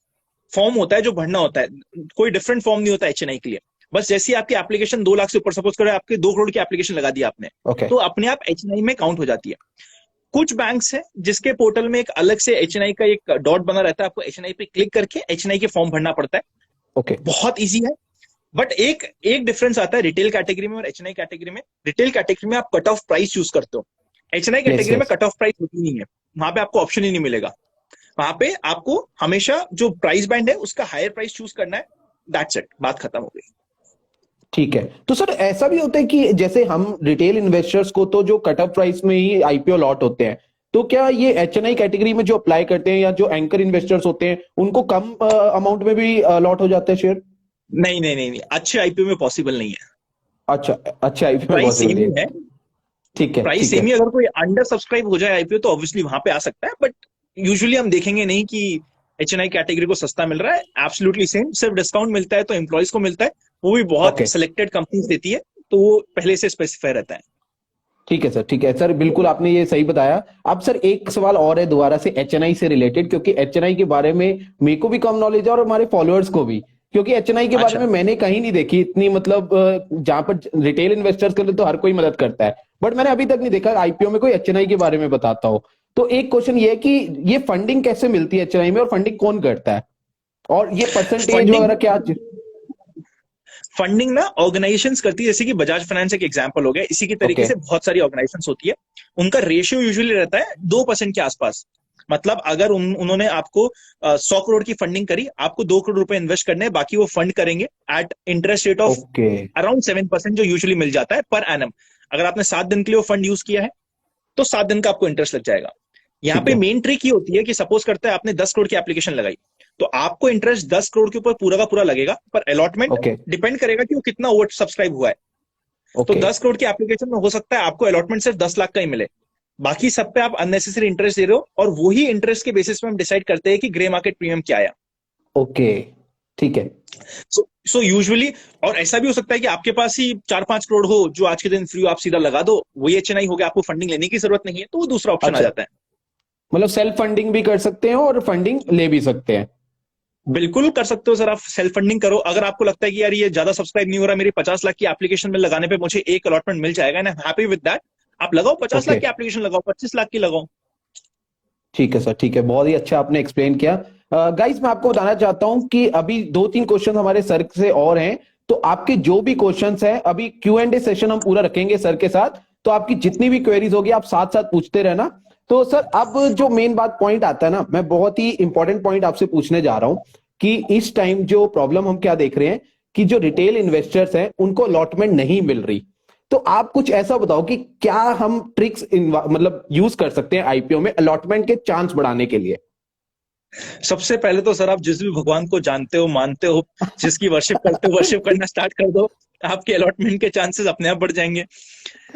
फॉर्म होता है जो भरना होता है, कोई डिफरेंट फॉर्म नहीं होता एचएनआई के लिए। बस जैसी आपकी एप्लीकेशन 2 लाख से ऊपर, सपोज करो आपके 2 करोड़ की एप्लीकेशन लगा दी आपने, ओके। तो अपने आप एचएनआई में काउंट हो जाती है। कुछ बैंक्स है जिसके पोर्टल में एक अलग से एचएनआई का एक डॉट बना रहता है, आपको एचएनआई पे क्लिक करके एचएनआई के फॉर्म भरना पड़ता है। ओके। बहुत इजी है। बट एक एक डिफरेंस आता है रिटेल कैटेगरी में और एचएनआई कैटेगरी में। रिटेल कैटेगरी में आप कट ऑफ प्राइस चूज करते हो, एचएनआई यस कैटेगरी में यस। कट ऑफ प्राइस होती नहीं है। वहां पे आपको ऑप्शन ही नहीं मिलेगा। वहां पे आपको हमेशा जो प्राइस बैंड है उसका हायर प्राइस चूज करना है। दैट्स इट, बात खत्म हो गई। ठीक है, तो सर ऐसा भी होता है कि जैसे हम रिटेल इन्वेस्टर्स को तो जो कट ऑफ प्राइस में ही आईपीओ लॉट होते हैं, तो क्या ये एचएनआई कैटेगरी में जो अप्लाई करते हैं या जो एंकर इन्वेस्टर्स होते हैं उनको कम अमाउंट में भी लॉट हो जाते हैं शेयर? नहीं नहीं नहीं नहीं, अच्छे आईपीओ में पॉसिबल नहीं है। अच्छा। अच्छा, आईपीओ में प्राइस पॉसिबल सेम नहीं ही है। है। ठीक है प्राइस ठीक सेम है। ही, अगर कोई अंडर सब्सक्राइब हो जाए आईपीओ तो ऑब्वियसली वहां पे आ सकता है, बट यूजुअली हम देखेंगे नहीं कि एचएनआई कैटेगरी को सस्ता मिल रहा है। एब्सोल्युटली सेम, सिर्फ डिस्काउंट मिलता है तो एम्प्लॉयज को मिलता है, वो भी बहुत ओके। सिलेक्टेड कंपनीज देती है, तो वो पहले से स्पेसिफाई रहता है। ठीक है सर, ठीक है सर, बिल्कुल आपने ये सही बताया। अब सर एक सवाल और है दोबारा से एचएनआई से रिलेटेड, क्योंकि एचएनआई के बारे में मेरे को भी कम नॉलेज है और हमारे फॉलोअर्स को भी, क्योंकि एचएनआई के बारे अच्छा। में मैंने कहीं नहीं देखी इतनी, मतलब जहां पर रिटेल इन्वेस्टर्स के लिए तो हर कोई मदद करता है, बट मैंने अभी तक नहीं देखा आईपीओ में कोई एचएनआई के बारे में बताता हो। तो एक क्वेश्चन ये है कि ये फंडिंग कैसे मिलती है एचएनआई में, और फंडिंग कौन करता है, और ये परसेंटेज फंडिंग वगैरह क्या? फंडिंग ना ऑर्गेनाइजेशंस करती है, जैसे कि बजाज फाइनेंस एक एग्जांपल हो गया, इसी की तरीके ओके। से बहुत सारी ऑर्गेनाइजेशंस होती है। उनका रेशियो यूजुअली रहता है 2% के आसपास। मतलब अगर उन्होंने आपको 100 करोड़ की फंडिंग करी, आपको 2 करोड़ रुपए इन्वेस्ट करने हैं, बाकी वो फंड करेंगे at interest rate of okay. Around 7%, जो यूजुअली मिल जाता है पर एनम। अगर आपने 7 दिन के लिए वो फंड यूज किया है तो 7 दिन का आपको इंटरेस्ट लग जाएगा। यहाँ ठीक पे है। मेन ट्रिक ये होती है कि सपोज करते हैं आपने 10 करोड़ की एप्लीकेशन लगाई, तो आपको इंटरेस्ट 10 करोड़ के ऊपर पूरा का पूरा लगेगा, पर अलॉटमेंट ओके। डिपेंड करेगा कि वो कितना ओवर सब्सक्राइब हुआ है। तो ओके। 10 करोड़ की एप्लीकेशन में हो सकता है आपको अलॉटमेंट सिर्फ 10 लाख का ही मिले, बाकी सब पे आप अननेसेसरी इंटरेस्ट दे रहे हो, और वही इंटरेस्ट के बेसिस पे हम डिसाइड करते हैं कि ग्रे मार्केट प्रीमियम क्या आया। ओके। ठीक है। सो यूजुअली, और ऐसा भी हो सकता है कि आपके पास ही 4-5 करोड़ हो जो आज के दिन फ्री, आप सीधा लगा दो, वही एचएनआई हो गया, आपको फंडिंग लेने की जरूरत नहीं है, तो वो दूसरा ऑप्शन आ अच्छा, जाता है। मतलब सेल्फ फंडिंग भी कर सकते हैं और फंडिंग ले भी सकते हैं? बिल्कुल कर सकते हो सर, आप सेल्फ फंडिंग करो। अगर आपको लगता है कि यार ये ज्यादा सब्सक्राइब नहीं हो रहा, मेरी 50 लाख की एप्लीकेशन में लगाने पे मुझे एक अलॉटमेंट मिल जाएगा एंड हैप्पी विद दैट, आप लगाओ 50 लाख ओके। की एप्लीकेशन, लगाओ 25 लाख की लगाओ। ठीक है सर, ठीक है, बहुत ही अच्छा आपने एक्सप्लेन किया। गाइस मैं आपको बताना चाहता हूं कि अभी 2-3 क्वेश्चन हमारे सर से और हैं, तो आपके जो भी क्वेश्चंस हैं अभी क्यू एंड ए सेशन हम पूरा रखेंगे सर के साथ, तो आपकी जितनी भी क्वेरीज होगी आप साथ साथ पूछते रहना। तो सर अब जो मेन बात पॉइंट आता है ना, मैं बहुत ही इंपॉर्टेंट पॉइंट आपसे पूछने जा रहा हूं कि इस टाइम जो प्रॉब्लम हम क्या देख रहे हैं कि जो रिटेल इन्वेस्टर्स हैं उनको अलॉटमेंट नहीं मिल रही। तो आप कुछ ऐसा बताओ कि क्या हम ट्रिक्स मतलब यूज कर सकते हैं आईपीओ में अलॉटमेंट के चांस बढ़ाने के लिए? सबसे पहले तो सर आप जिस भी भगवान को जानते हो, मानते हो, जिसकी वर्शिप करते हो, वर्शिप करना स्टार्ट कर दो, आपके अलॉटमेंट के चांसेस अपने आप बढ़ जाएंगे।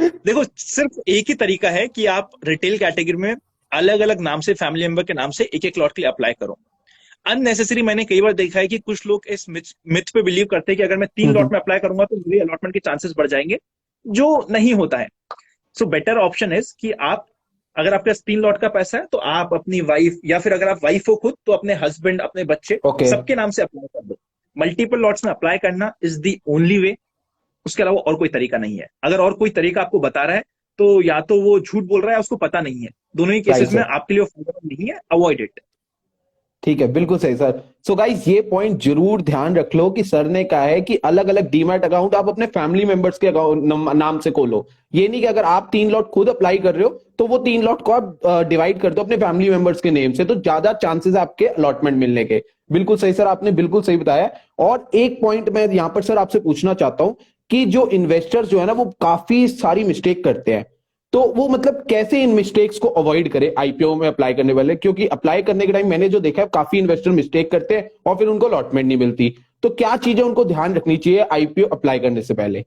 देखो, सिर्फ एक ही तरीका है कि आप रिटेल कैटेगरी में अलग अलग नाम से, फैमिली मेंबर के नाम से एक एक लॉट के लिए अप्लाई करो। अननेसेसरी मैंने कई बार देखा है कि कुछ लोग इस मिथ पे बिलीव करते हैं कि अगर मैं 3 लॉट में अप्लाई करूंगा तो मेरे अलॉटमेंट के चांसेस बढ़ जाएंगे, जो नहीं होता है। सो बेटर ऑप्शन इज कि आप, अगर आपके पास 3 लॉट का पैसा है तो आप अपनी वाइफ, या फिर अगर आप वाइफ हो खुद तो अपने हस्बैंड, अपने बच्चे, ओके। सबके नाम से अप्लाई कर दो। मल्टीपल लॉट्स में अप्लाई करना इज द ओनली वे। उसके अलावा और कोई तरीका नहीं है। अगर और कोई तरीका आपको बता रहा है तो या तो वो झूठ बोल रहा है, उसको पता नहीं है। दोनों ही राइट केसेस में सर। आपके लिए फायदेमंद नहीं है, अवॉइड इट। ठीक है, बिल्कुल सही सर। सो गाइस ये पॉइंट जरूर ध्यान रख लो कि सर ने कहा है कि अलग अलग डीमैट अकाउंट आप अपने फैमिली मेंबर्स के अकाउंट नाम से खोलो। ये नहीं कि अगर आप 3 लॉट खुद अप्लाई कर रहे हो तो वो 3 लॉट को आप डिवाइड कर दो अपने फैमिली मेंबर्स के नेम से, तो ज्यादा चांसेस आपके अलॉटमेंट मिलने के। बिल्कुल सही सर, आपने बिल्कुल सही बताया। और एक पॉइंट मैं यहां पर सर आपसे पूछना चाहता हूं कि जो इन्वेस्टर्स जो है ना वो काफी सारी मिस्टेक करते हैं, तो वो मतलब कैसे इन मिस्टेक्स को अवॉइड करें आईपीओ में अप्लाई करने वाले? क्योंकि अप्लाई करने के टाइम मैंने जो देखा है काफी इन्वेस्टर मिस्टेक करते हैं और फिर उनको अलॉटमेंट नहीं मिलती। तो क्या चीजें उनको ध्यान रखनी चाहिए आईपीओ अप्लाई करने से पहले?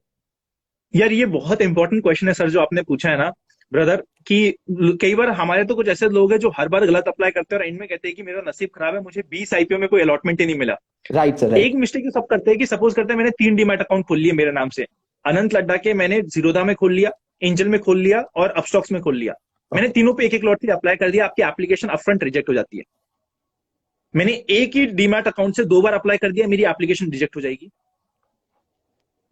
यार ये बहुत इंपॉर्टेंट क्वेश्चन है सर जो आपने पूछा है ना ब्रदर, कि कई बार हमारे तो कुछ ऐसे लोग हैं जो हर बार गलत अप्लाई करते हैं और एंड में कहते हैं कि मेरा नसीब खराब है, मुझे 20 आईपीओ में कोई अलॉटमेंट ही नहीं मिला। राइट सर, एक राइट। मिस्टेक जो सब करते हैं कि सपोज करते हैं मैंने 3 डीमैट अकाउंट खोल लिए मेरे नाम से, अनंत लड्डा के मैंने जीरोधा में खोल लिया, एंजल में खोल लिया और अपस्टॉक्स में खोल लिया। मैंने ओके। तीनों पे एक एक लॉट अप्लाई कर दिया, आपकी एप्लीकेशन अपफ्रंट रिजेक्ट हो जाती है। मैंने एक ही डीमैट अकाउंट से 2 बार अप्लाई कर दिया, मेरी एप्लीकेशन रिजेक्ट हो जाएगी।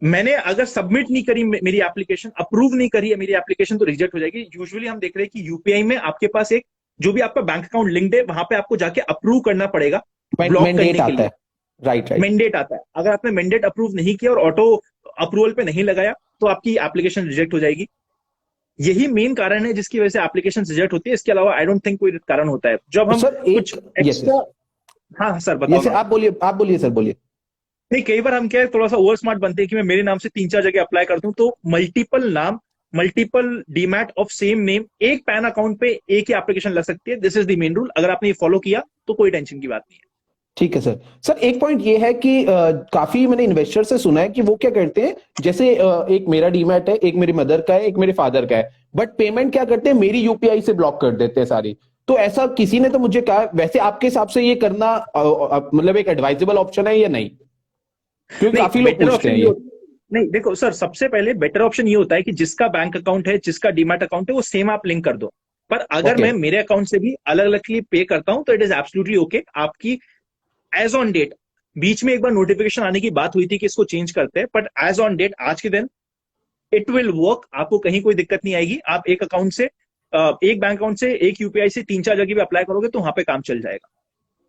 मैंने अगर सबमिट नहीं करी मेरी एप्लीकेशन, अप्रूव नहीं करी है मेरी एप्लीकेशन, तो रिजेक्ट हो जाएगी। यूजुअली हम देख रहे हैं कि यूपीआई में आपके पास एक जो भी आपका बैंक अकाउंट लिंक्ड है वहां पे आपको जाके अप्रूव करना पड़ेगा ब्लॉक मैंडेट करने के आता लिए। है। Right, right. मैंडेट आता है, अगर आपने मैंडेट अप्रूव नहीं किया और ऑटो अप्रूवल पे नहीं लगाया तो आपकी एप्लीकेशन रिजेक्ट हो जाएगी। यही मेन कारण है जिसकी वजह से एप्लीकेशन रिजेक्ट होती है। इसके अलावा आई डोंट थिंक कोई कारण होता है जब तो हम सर कुछ एक, यस एक्स्ट्रा। यस, हाँ सर बताओ यस ना। आप बोलिए, आप बोलिए सर, बोलिए। नहीं, कई बार हम क्या है थोड़ा सा ओवर स्मार्ट बनते हैं कि मैं मेरे नाम से 3 4 जगह अप्लाई करता हूँ, तो मल्टीपल नाम, multiple demat of same name, एक पैन अकाउंट पे एक ही एप्लीकेशन लग सकती है। This is the main rule. अगर आपने ये फॉलो किया तो कोई टेंशन की बात नहीं है। ठीक है सर। सर एक पॉइंट ये है कि काफी मैंने इन्वेस्टर से सुना है कि वो क्या करते हैं, जैसे एक मेरा डीमैट है, एक मेरी मदर का है, एक मेरे फादर का है, बट पेमेंट क्या करते हैं मेरी यूपीआई से ब्लॉक कर देते हैं सारी। तो ऐसा किसी ने तो मुझे कहा, वैसे आपके हिसाब से ये करना मतलब एक एडवाइजेबल ऑप्शन है या नहीं? क्योंकि नहीं, काफी लोग बेटर पूछते हैं ऑप्शन ये ये। नहीं, देखो सर, सबसे पहले बेटर ऑप्शन ये होता है कि जिसका बैंक अकाउंट है, जिसका डीमैट अकाउंट है, वो सेम आप लिंक कर दो। पर अगर ओके। मैं मेरे अकाउंट से भी अलग अलग पे करता हूं तो इट इज एब्सोल्युटली ओके। आपकी एज ऑन डेट, बीच में एक बार नोटिफिकेशन आने की बात हुई थी कि इसको चेंज करते हैं, बट एज ऑन डेट आज के दिन इट विल वर्क। आपको कहीं कोई दिक्कत नहीं आएगी। आप एक अकाउंट से एक बैंक अकाउंट से एक यूपीआई से 3 4 जगह पे अप्लाई करोगे तो वहां पे काम चल जाएगा।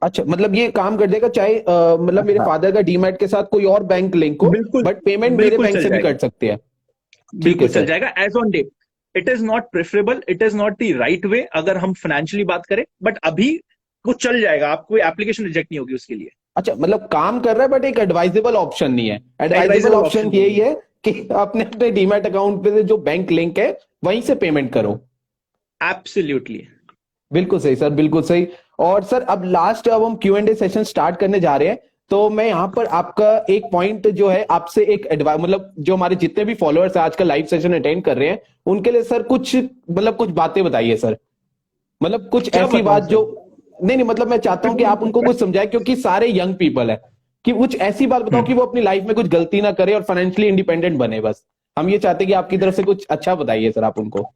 अच्छा, मतलब ये काम कर देगा चाहे मतलब मेरे हाँ, फादर का डीमैट के साथ कोई और बैंक लिंक हो, बिल्कुल बट पेमेंट मेरे बिल्कुल बैंक चल से भी जाएगा। कर सकते हैं। ठीक है बिल्कुल चल सर। जाएगा as on date. It is not preferable, it is not the right way अगर हम फाइनेंशियली बात करें, बट अभी वो चल जाएगा। आपको एप्लीकेशन रिजेक्ट नहीं होगी उसके लिए। अच्छा, मतलब काम कर रहा है बट एक एडवाइजेबल ऑप्शन नहीं है। एडवाइजेबल एडवाइजेबल ऑप्शन ऑप्शन नहीं यही है। है कि अपने अपने डीमैट अकाउंट पे से जो बैंक लिंक है वहीं से पेमेंट करो। एब्सोल्युटली। बिल्कुल सही सर, बिल्कुल सही। और सर अब लास्ट, अब हम Q and A session start करने जा रहे हैं। तो मैं यहाँ पर आपका एक पॉइंट जो है आपसे एक एडवाइस, मतलब जो हमारे जितने भी फॉलोअर्स आज का लाइव सेशन अटेंड कर रहे हैं उनके लिए सर कुछ, मतलब कुछ बातें बताइए सर। मतलब कुछ क्या ऐसी बताऊं बात जो, सर? नहीं नहीं, मतलब मैं चाहता हूं कि आप उनको कुछ समझाएं क्योंकि सारे यंग पीपल है, कि कुछ ऐसी बात बताओ कि वो अपनी लाइफ में कुछ गलती ना करे और फाइनेंशियली इंडिपेंडेंट बने। बस हम ये चाहते हैं कि आपकी तरफ से कुछ अच्छा बताइए सर आप उनको।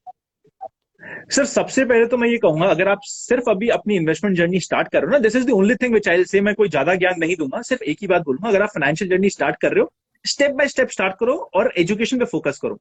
सर सबसे पहले तो मैं ये कहूंगा, अगर आप सिर्फ अभी अपनी इन्वेस्टमेंट जर्नी स्टार्ट कर रहे हो ना, this is the only thing which I say, मैं कोई ज्यादा ज्ञान नहीं दूंगा, सिर्फ एक ही बात बोलूंगा। अगर आप फाइनेंशियल जर्नी स्टार्ट कर रहे हो, स्टेप बाय स्टेप स्टार्ट करो और एजुकेशन पे फोकस करो।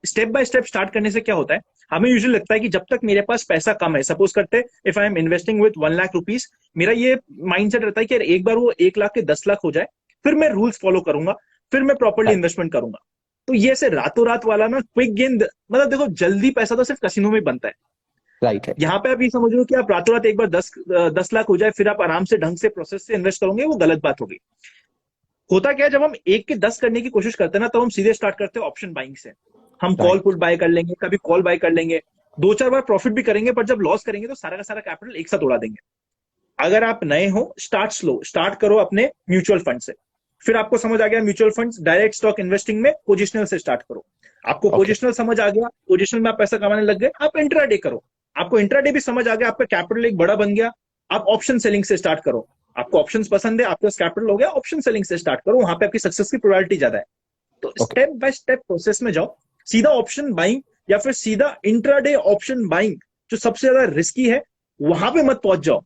स्टेप बाय स्टेप स्टार्ट करने से क्या होता है, हमें यूजुअली लगता है कि जब तक मेरे पास पैसा कम है, सपोज करते if I am investing with 1 lakh rupees, मेरा ये माइंडसेट रहता है कि यार एक बार वो 1 लाख के 10 लाख हो जाए, फिर मैं रूल्स फॉलो करूंगा, फिर मैं प्रॉपरली राइट, इन्वेस्टमेंट करूंगा। तो ये ऐसे रातों रात वाला ना क्विक गेन, मतलब देखो जल्दी पैसा तो सिर्फ कसिनो में बनता है। Right, right. यहाँ पे आप ये समझ लो कि आप रातों रात एक बार 10 लाख हो जाए फिर आप आराम से ढंग से प्रोसेस से इन्वेस्ट करोगे, वो गलत बात होगी। होता क्या है, जब हम 1 के 10 करने की कोशिश करते हैं ना, तो हम सीधे स्टार्ट करते हैं ऑप्शन बाइंग से। हम कॉल राइट, पुट बाय कर लेंगे, कभी कॉल बाय कर लेंगे, 2 4 बार प्रॉफिट भी करेंगे, पर जब लॉस करेंगे तो सारा का सारा कैपिटल एक साथ उड़ा देंगे। अगर आप नए हो, स्टार्ट स्लो, स्टार्ट करो अपने म्यूचुअल फंड से। फिर आपको समझ आ गया mutual funds, direct stock investing में पोजिशनल से स्टार्ट करो। आपको ओके, पोजिशनल समझ आ गया, पोजिशनल में आप पैसा कमाने लग गए, आप इंट्राडे करो। आपको इंट्राडे भी समझ आ गया, आपका कैपिटल एक बड़ा बन गया, आप ऑप्शन सेलिंग से स्टार्ट करो। आपको ऑप्शंस पसंद है, आपके पास कैपिटल हो गया, ऑप्शन सेलिंग से स्टार्ट करो, वहां पे आपकी सक्सेस की प्रोबेबिलिटी ज्यादा है। तो okay. Step by step process में जाओ। सीधा ऑप्शन बाइंग या फिर सीधा इंट्राडे ऑप्शन बाइंग, जो सबसे ज्यादा रिस्की है, वहां पे मत पहुंच जाओ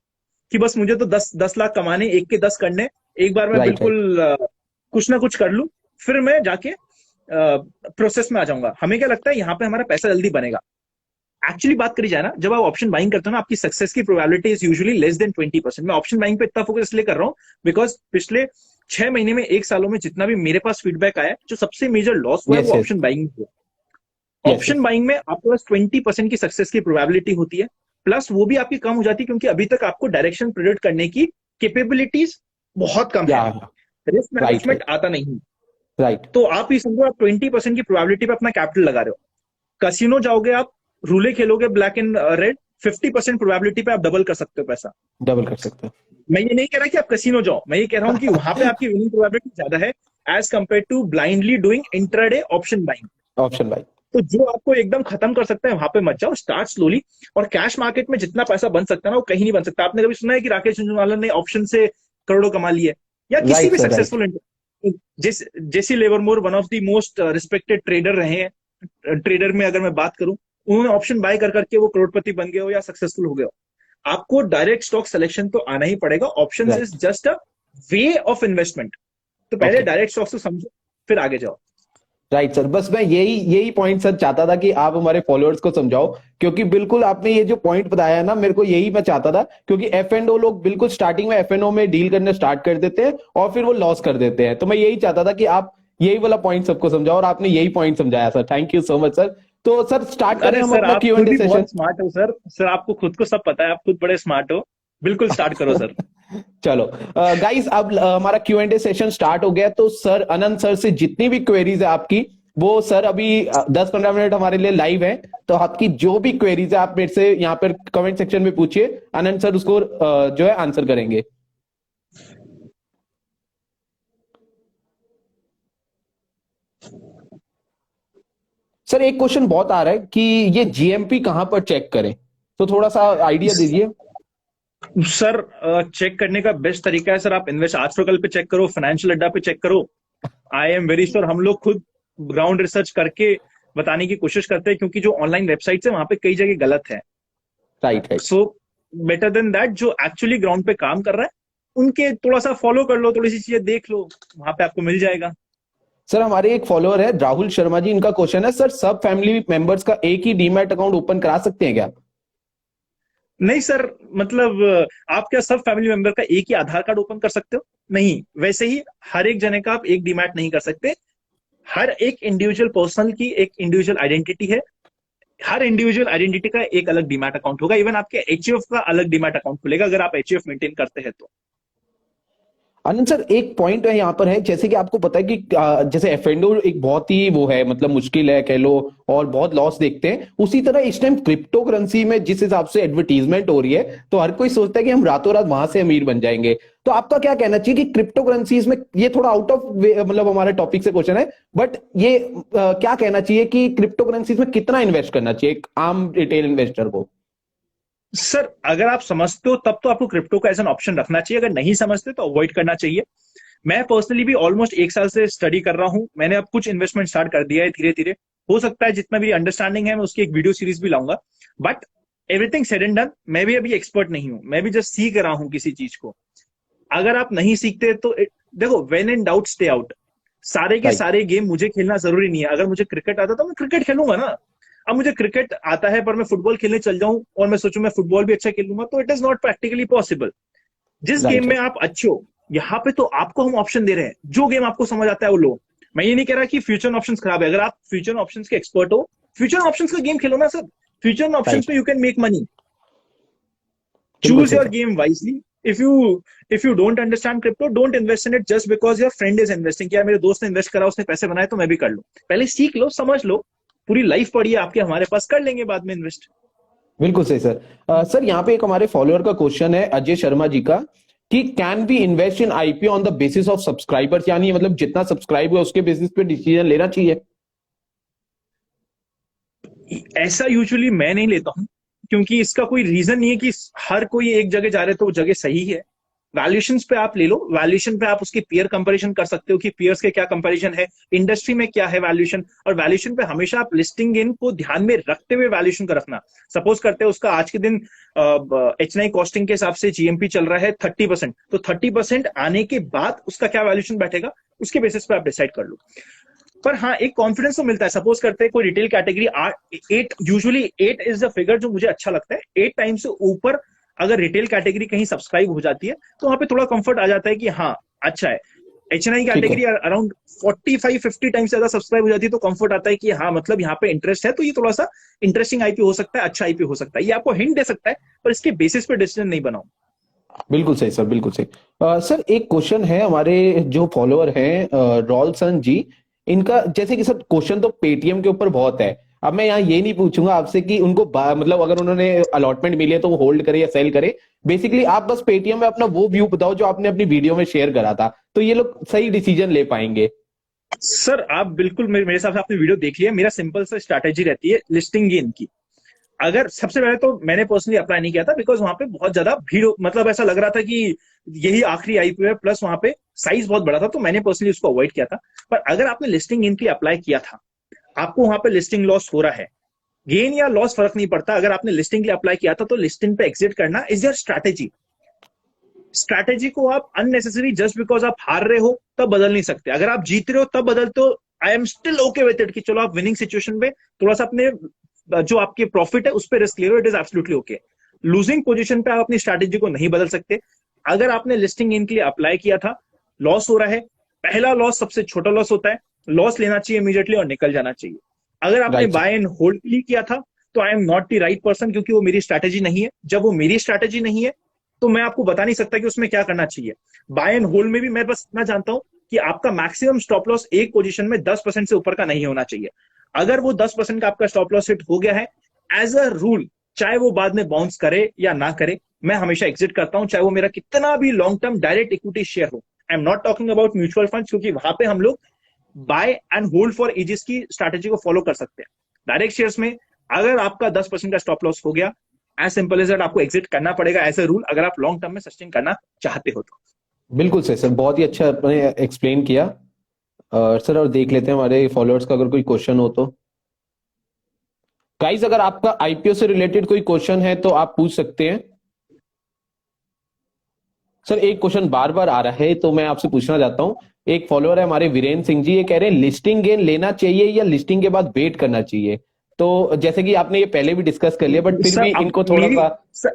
कि बस मुझे तो 10 10 लाख कमाने, 1 के 10 करने, एक बार मैं राइट, राइट, बिल्कुल कुछ ना कुछ कर लूं, फिर मैं जाके प्रोसेस में आ जाऊंगा। हमें क्या लगता है यहाँ पे हमारा पैसा जल्दी बनेगा। एक्चुअली बात करी जाए ना, जब आप ऑप्शन बाइंग करते हो ना, आपकी सक्सेस की probability is usually less than 20%। मैं ऑप्शन बाइंग पे इतना फोकस इसलिए कर रहा हूँ बिकॉज पिछले 6 महीने में, 1 सालों में जितना भी मेरे पास फीडबैक आया है, जो सबसे मेजर लॉस हुआ है यस वो यस, ऑप्शन बाइंग हुआ। Yes option yes. बाइंग में आपके पास 20% की सक्सेस की प्रोबेबिलिटी होती है, प्लस वो भी आपकी कम हो जाती है क्योंकि अभी तक आपको डायरेक्शन प्रेडिक्ट करने की कैपेबिलिटीज बहुत कम है, या, रिस्क राइट, मैनेजमेंट राइट, आता नहीं। राइट। तो आप ये समझो, आप 20% की प्रोबेबिलिटी पे अपना कैपिटल लगा रहे हो। कसिनो जाओगे आप, रूले खेलोगे ब्लैक एंड रेड, 50% प्रोबेबिलिटी पे आप डबल कर सकते हो पैसा। डबल कर सकते मैं ये नहीं कह रहा कि आप कसिनो जाओ, मैं ये कह रहा हूं कि वहां पे आपकी विनिंग प्रोबेबिलिटी ज्यादा है as compare to blindly doing intraday option buying. Option buy. तो जो आपको एकदम खत्म कर सकता है वहां पे मत जाओ, स्टार्ट स्लोली। और कैश मार्केट में जितना पैसा बन सकता है ना वो कहीं नहीं बन सकता। आपने कभी सुना है कि राकेश झुंझुनवाला ने ऑप्शन से करोड़ों कमा लिए? या किसी राइट भी sir, right. Successful Jesse Livermore one of the most respected trader रहे हैं, ट्रेडर में अगर मैं बात करूं, उन्होंने ऑप्शन बाय कर करके वो करोड़पति बन गए हो या सक्सेसफुल हो गए हो। आपको डायरेक्ट स्टॉक सिलेक्शन तो आना ही पड़ेगा। Option right. Is just a way of investment. तो पहले ओके। डायरेक्ट स्टॉक्स को समझो, फिर आगे जाओ। राइट सर, बस मैं यही यही पॉइंट सर चाहता था कि आप हमारे फॉलोअर्स को समझाओ, क्योंकि बिल्कुल आपने ये जो पॉइंट बताया है ना, मेरे को यही मैं चाहता था, क्योंकि एफ एंड ओ लोग बिल्कुल स्टार्टिंग में एफ एंड ओ में डील करने स्टार्ट कर देते हैं और फिर वो लॉस कर देते हैं। तो मैं यही चाहता था कि आप यही वाला पॉइंट सबको समझाओ, और आपने यही पॉइंट समझाया sir. Thank you so much sir. तो सर स्टार्ट करें अरे हम सर, अपना आप क्यू एंड खुद ए ही सेशन। बहुत स्मार्ट हो सर। सर आपको खुद को सब पता है, आप खुद बड़े स्मार्ट हो। बिल्कुल स्टार्ट करो सर। चलो गाइस, अब हमारा Q and A session start हो गया। तो सर अनंत सर से जितनी भी क्वेरीज है आपकी, वो सर अभी 10-15 मिनट हमारे लिए लाइव है। तो आपकी जो भी क्वेरीज है आप मेरे से यहाँ पर कमेंट सेक्शन में पूछिए, अनंत सर उसको जो है आंसर करेंगे। सर एक क्वेश्चन बहुत आ रहा है कि ये जीएमपी कहां पर चेक करें, तो थोड़ा सा आइडिया दीजिए। सर चेक करने का बेस्ट तरीका है सर, आप इन्वेस्ट आजकल पे चेक करो, फाइनेंशियल अड्डा पे चेक करो। आई एम वेरी श्योर, हम लोग खुद ग्राउंड रिसर्च करके बताने की कोशिश करते हैं, क्योंकि जो ऑनलाइन वेबसाइट्स है वहां पे कई जगह गलत है। Right, right. So better than that, जो एक्चुअली ग्राउंड पे काम कर रहा है उनके थोड़ा सा फॉलो कर लो, थोड़ी सी चीजें देख लो, वहां पे आपको मिल जाएगा। सर हमारे एक फॉलोअर है राहुल शर्मा जी, इनका क्वेश्चन है सर, सब फैमिली मेंबर्स का एक ही डीमैट अकाउंट ओपन करा सकते हैं क्या? नहीं सर, मतलब आप क्या सब फैमिली मेंबर का एक ही आधार कार्ड ओपन कर सकते हो? नहीं, वैसे ही हर एक जने का आप एक डीमैट नहीं कर सकते। हर एक इंडिविजुअल पर्सन की एक इंडिविजुअल आइडेंटिटी है। हर इंडिविजुअल आइडेंटिटी का एक अलग डीमैट अकाउंट होगा। इवन आपके एचयूएफ का अलग डीमैट अकाउंट खुलेगा अगर आप एचयूएफ मेंटेन करते हैं तो। आनंद सर एक पॉइंट है यहाँ पर है, जैसे कि आपको पता है कि जैसे एफएनडो एक बहुत ही वो है, मतलब मुश्किल है कह लो, और बहुत लॉस देखते हैं। उसी तरह इस टाइम क्रिप्टो करेंसी में जिस हिसाब से एडवर्टीजमेंट हो रही है, तो हर कोई सोचता है कि हम रातों रात वहां से अमीर बन जाएंगे। तो आपका क्या कहना चाहिए कि क्रिप्टो करेंसीज में, ये थोड़ा आउट ऑफ मतलब हमारे टॉपिक से क्वेश्चन है, बट ये क्या कहना चाहिए कि क्रिप्टो करेंसीज में कितना इन्वेस्ट करना चाहिए एक आम रिटेल इन्वेस्टर को? सर अगर आप समझते हो तब तो आपको क्रिप्टो का एज एन ऑप्शन रखना चाहिए, अगर नहीं समझते तो अवॉइड करना चाहिए। मैं पर्सनली भी ऑलमोस्ट 1 साल से स्टडी कर रहा हूं। मैंने अब कुछ इन्वेस्टमेंट स्टार्ट कर दिया है धीरे धीरे। हो सकता है जितना भी अंडरस्टैंडिंग है मैं उसकी एक वीडियो सीरीज भी लाऊंगा। But everything said and done, मैं भी अभी एक्सपर्ट नहीं हूं, मैं भी जस्ट सीख रहा हूं किसी चीज को। अगर आप नहीं सीखते तो देखो, when in doubt stay out. सारे के राइट। सारे गेम मुझे खेलना जरूरी नहीं है। अगर मुझे क्रिकेट आता तो मैं क्रिकेट खेलूंगा ना। अब मुझे क्रिकेट आता है पर मैं फुटबॉल खेलने चल जाऊं और मैं सोचूं मैं फुटबॉल भी अच्छा खेलूंगा, तो it is not practically possible. जिस गेम राइट, में आप अच्छे हो, यहाँ पे तो आपको हम ऑप्शन दे रहे हैं, जो गेम आपको समझ आता है वो लो। मैं ये नहीं कह रहा कि फ्यूचर ऑप्शंस खराब है। अगर आप फ्यूचर ऑप्शंस के एक्सपर्ट हो, फ्यूचर ऑप्शंस का गेम खेलो ना सर। Future options right. पे यू कैन मेक मनी। बिल्कुल Choose सही your sir. game wisely. If you don't understand crypto, don't invest in it just because your friend is investing। क्या मेरे दोस्त ने invest करा, उसने पैसे बनाए तो मैं भी कर लूं। पहले सीख लो, समझ लो। पूरी लाइफ पड़ी है आपके हमारे पास, कर लेंगे बाद में इन्वेस्ट। बिल्कुल सही सर। सर यहाँ पे एक हमारे फॉलोअर का क्वेश्चन है अजय शर्मा जी का, कि can be invest in IPO on the basis of subscribers, यानी मतलब जितना सब्सक्राइब हुआ उसके बेसिस पे डिसीजन लेना चाहिए? ऐसा यूजुअली मैं नहीं लेता हूं, क्योंकि इसका कोई रीजन नहीं है कि हर कोई एक जगह जा रहे तो वो जगह सही है। वैल्यूएशंस पे आप ले लो, वैल्यूएशन पे आप उसकी पीयर कंपैरिजन कर सकते हो कि पीयर्स के क्या कंपैरिजन है, इंडस्ट्री में क्या है वैल्यूएशन। और वैल्यूएशन पे हमेशा आप लिस्टिंग इन को ध्यान में रखते हुए वैल्यूएशन का रखना। सपोज करते हैं उसका आज के दिन एच कॉस्टिंग के हिसाब से जीएमपी चल रहा है 30%, तो 30% आने के बाद उसका क्या वैल्यूएशन बैठेगा, उसके बेसिस पे आप डिसाइड कर लो। पर हाँ, एक कॉन्फिडेंस तो मिलता है। सपोज करते हैं कोई retail category 8, usually 8 is the figure जो मुझे अच्छा लगता है। 8 टाइम्स से ऊपर अगर रिटेल कैटेगरी कहीं सब्सक्राइब हो जाती है तो वहां पे थोड़ा कंफर्ट आ जाता है कि हाँ अच्छा है। एचएनआई ठीक है। कैटेगरी अराउंड 45-50 टाइम्स ज्यादा सब्सक्राइब हो जाती है तो कंफर्ट आता है कि हाँ मतलब यहाँ पे इंटरेस्ट है, तो ये थोड़ा सा इंटरेस्टिंग आईपी हो सकता है, अच्छा आईपी हो सकता है। ये आपको हिंट दे सकता है, पर इसके बेसिस पे डिसीजन नहीं बनाओ। बिल्कुल सही सर, बिल्कुल सही। सर एक क्वेश्चन है हमारे जो फॉलोअर हैं रॉलसन जी, इनका जैसे कि सर क्वेश्चन तो पेटीएम के ऊपर बहुत है। अब मैं यहाँ ये नहीं पूछूंगा आपसे कि उनको मतलब अगर उन्होंने अलॉटमेंट मिली है तो वो होल्ड करे या सेल करे। बेसिकली आप बस पेटीएम में अपना वो व्यू बताओ जो आपने अपनी वीडियो में शेयर करा था, तो ये लोग सही डिसीजन ले पाएंगे। सर आप बिल्कुल मेरे हिसाब से आपने वीडियो देख लिया। मेरा सिंपल सा स्ट्रैटेजी रहती है लिस्टिंग गेन की। अगर सबसे पहले तो मैंने पर्सनली अप्लाई नहीं किया था, बिकॉज वहां पे बहुत ज्यादा भीड़, मतलब ऐसा लग रहा था कि यही आखिरी आईपीओ है, प्लस वहां पे साइज बहुत बड़ा था, तो मैंने पर्सनली उसको अवॉइड किया था। पर अगर आपने लिस्टिंग गेन के लिए अप्लाई किया था, आपको वहां पे लिस्टिंग लॉस हो रहा है, गेन या लॉस फर्क नहीं पड़ता। अगर आपने लिस्टिंग के लिए अप्लाई किया था तो लिस्टिंग पे एग्जिट करना इज योर स्ट्रैटेजी। स्ट्रैटेजी को आप अननेसेसरी जस्ट बिकॉज आप हार रहे हो तब बदल नहीं सकते। अगर आप जीत रहे हो तब बदलते हो, I am still okay with it कि चलो आप विनिंग सिचुएशन में थोड़ा सा अपने जो आपके प्रॉफिट है उस पर रिस्क ले रहे हो, it is absolutely okay. Losing position पे आप अपनी स्ट्रैटेजी को नहीं बदल सकते। अगर आपने लिस्टिंग इन के लिए अप्लाई किया था, लॉस हो रहा है, पहला लॉस सबसे छोटा लॉस होता है, लॉस लेना चाहिए इमीडिएटली और निकल जाना चाहिए। अगर आपने right sir. Buy and hold के लिए किया था तो I am not the right person, क्योंकि वो मेरी स्ट्रैटेजी नहीं है। जब वो मेरी स्ट्रैटेजी नहीं है तो मैं आपको बता नहीं सकता कि उसमें क्या करना चाहिए। बाय एंड होल्ड में भी मैं बस इतना जानता हूं कि आपका मैक्सिमम स्टॉप लॉस एक पोजीशन में 10% से ऊपर का नहीं होना चाहिए। अगर वो 10% का आपका स्टॉप लॉस हिट हो गया है, एज अ रूल, चाहे वो बाद में बाउंस करे या ना करे, मैं हमेशा एग्जिट करता हूं, चाहे वो मेरा कितना भी long term direct equity share हो। I am not talking about mutual fund, क्योंकि वहां पे हम लोग buy and hold for ages की स्ट्रैटेजी को फॉलो कर सकते हैं। डायरेक्ट शेयर्स में अगर आपका 10% का स्टॉप लॉस हो गया, एज सिंपल एज दैट, आपको एग्जिट करना पड़ेगा एज अ रूल, अगर आप लॉन्ग टर्म में सस्टेन करना चाहते हो तो। बिल्कुल सही सर, बहुत ही अच्छा आपने एक्सप्लेन किया। सर और देख लेते हैं हमारे फॉलोअर्स का अगर कोई क्वेश्चन हो तो। गाइज अगर आपका आईपीओ से रिलेटेड कोई क्वेश्चन है तो आप पूछ सकते हैं। सर एक क्वेश्चन बार बार आ रहा है तो मैं आपसे पूछना चाहता हूं। एक फॉलोअर है हमारे वीरेंद्र सिंह जी, ये कह रहे हैं लिस्टिंग गेन लेना चाहिए या लिस्टिंग के बाद वेट करना चाहिए। तो जैसे कि आपने ये पहले भी डिस्कस कर लिया, बट फिर सर भी अब इनको थोड़ा मेरी सा। सर,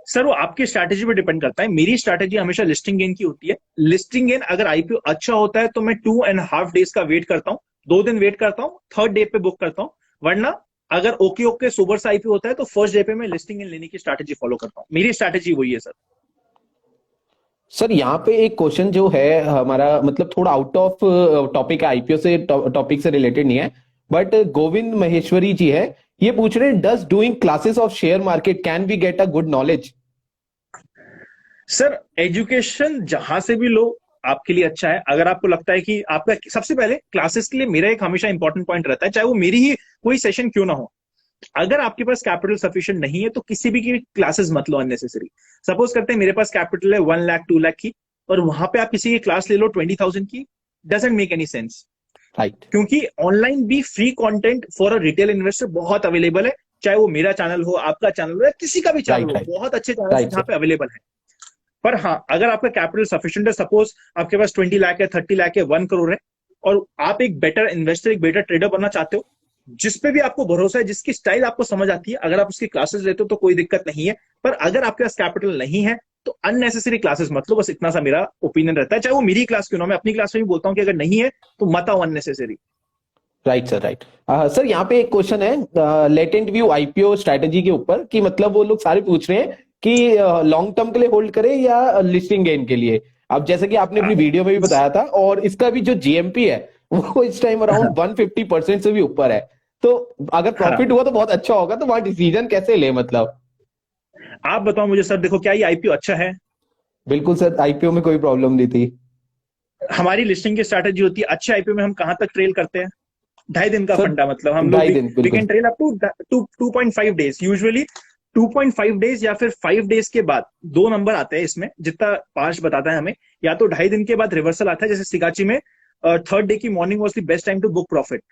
सर वो आपकी स्ट्रैटेजी पे डिपेंड करता है। मेरी स्ट्रैटेजी हमेशा लिस्टिंग गेन की होती है। लिस्टिंग गेन अगर आईपीओ अच्छा होता है तो मैं 2.5 डेज का वेट करता हूँ, 2 दिन वेट करता हूँ, थर्ड डे पे बुक करता हूँ। वरना अगर ओके ओके सोबर सा आईपीओ होता है तो फर्स्ट डे पे मैं लिस्टिंग गेन लेने की स्ट्रैटेजी फॉलो करता हूँ। मेरी स्ट्रैटेजी वही है सर। सर यहाँ पे एक क्वेश्चन जो है हमारा, मतलब थोड़ा आउट ऑफ टॉपिक है, आईपीओ से टॉपिक से रिलेटेड नहीं है, बट गोविंद महेश्वरी जी है, ये पूछ रहे हैं does doing classes of share market can we get a good knowledge. Sir education जहां से भी लो आपके लिए अच्छा है। अगर आपको लगता है कि आपका, सबसे पहले क्लासेस के लिए मेरा एक हमेशा इंपॉर्टेंट पॉइंट रहता है, चाहे वो मेरी ही कोई सेशन क्यों ना हो, अगर आपके पास कैपिटल सफिशिएंट नहीं है तो किसी भी की क्लासेस मत लो अननेसेसरी। सपोज करते हैं मेरे पास कैपिटल है 1 लाख 2 लाख की, और वहां पे आप किसी की क्लास ले लो 20,000 की, doesn't make any sense. Right. क्योंकि ऑनलाइन भी free content for a retail investor बहुत अवेलेबल है, चाहे वो मेरा चैनल हो, आपका चैनल हो, या किसी का भी चैनल राइट हो, राइट बहुत अच्छे चैनल राइट जहां सर। पे अवेलेबल है। पर हाँ, अगर आपका कैपिटल सफिशिएंट है, सपोज आपके पास 20 लाख है, 30 लाख है, 1 करोड़ है, और आप एक बेटर इन्वेस्टर, एक बेटर ट्रेडर बनना चाहते हो, जिसपे भी आपको भरोसा है, जिसकी स्टाइल आपको समझ आती है, अगर आप उसकी क्लासेस लेते हो तो कोई दिक्कत नहीं है। पर अगर आपके पास कैपिटल नहीं है तो अननेसेसरी क्लासेस मत लो। बस इतना सा मेरा ओपिनियन रहता है, चाहे वो मेरी क्लास क्यों ना हो। मैं अपनी क्लास में भी बोलता हूँ कि अगर नहीं है तो मत आओ unnecessary. Right sir right. Sir यहाँ पे एक क्वेश्चन है लेटेंट व्यू आईपीओ स्ट्रेटेजी के ऊपर, कि मतलब वो लोग सारे पूछ रहे हैं कि लॉन्ग टर्म के लिए होल्ड करें या लिस्टिंग गेन के लिए। अब जैसे कि आपने अपनी वीडियो में भी बताया था, और इसका भी जो जीएमपी है वो इस टाइम अराउंड 150% से भी ऊपर है। तो अगर हाँ, प्रॉफिट हुआ तो बहुत अच्छा होगा, तो वहां डिसीजन कैसे ले मतलब। आप बताओ मुझे सर, देखो क्या ये आईपीओ अच्छा है? बिल्कुल सर, आईपीओ में कोई प्रॉब्लम नहीं थी। हमारी लिस्टिंग की स्ट्रैटेजी होती है, अच्छे आईपीओ में हम कहां तक ट्रेल करते हैं? 2.5 दिन का सर फंडा, मतलब हम लोग 2.5 दिन वी बिल्कुल। Can trail up to 2.5 days usually. 2.5 days या फिर 5 डेज के बाद दो नंबर आते हैं इसमें, जितना पांच बताता है हमें। या तो 2.5 दिन के बाद रिवर्सल आता है, जैसे सिगाची में थर्ड डे की morning was the best time to book profit.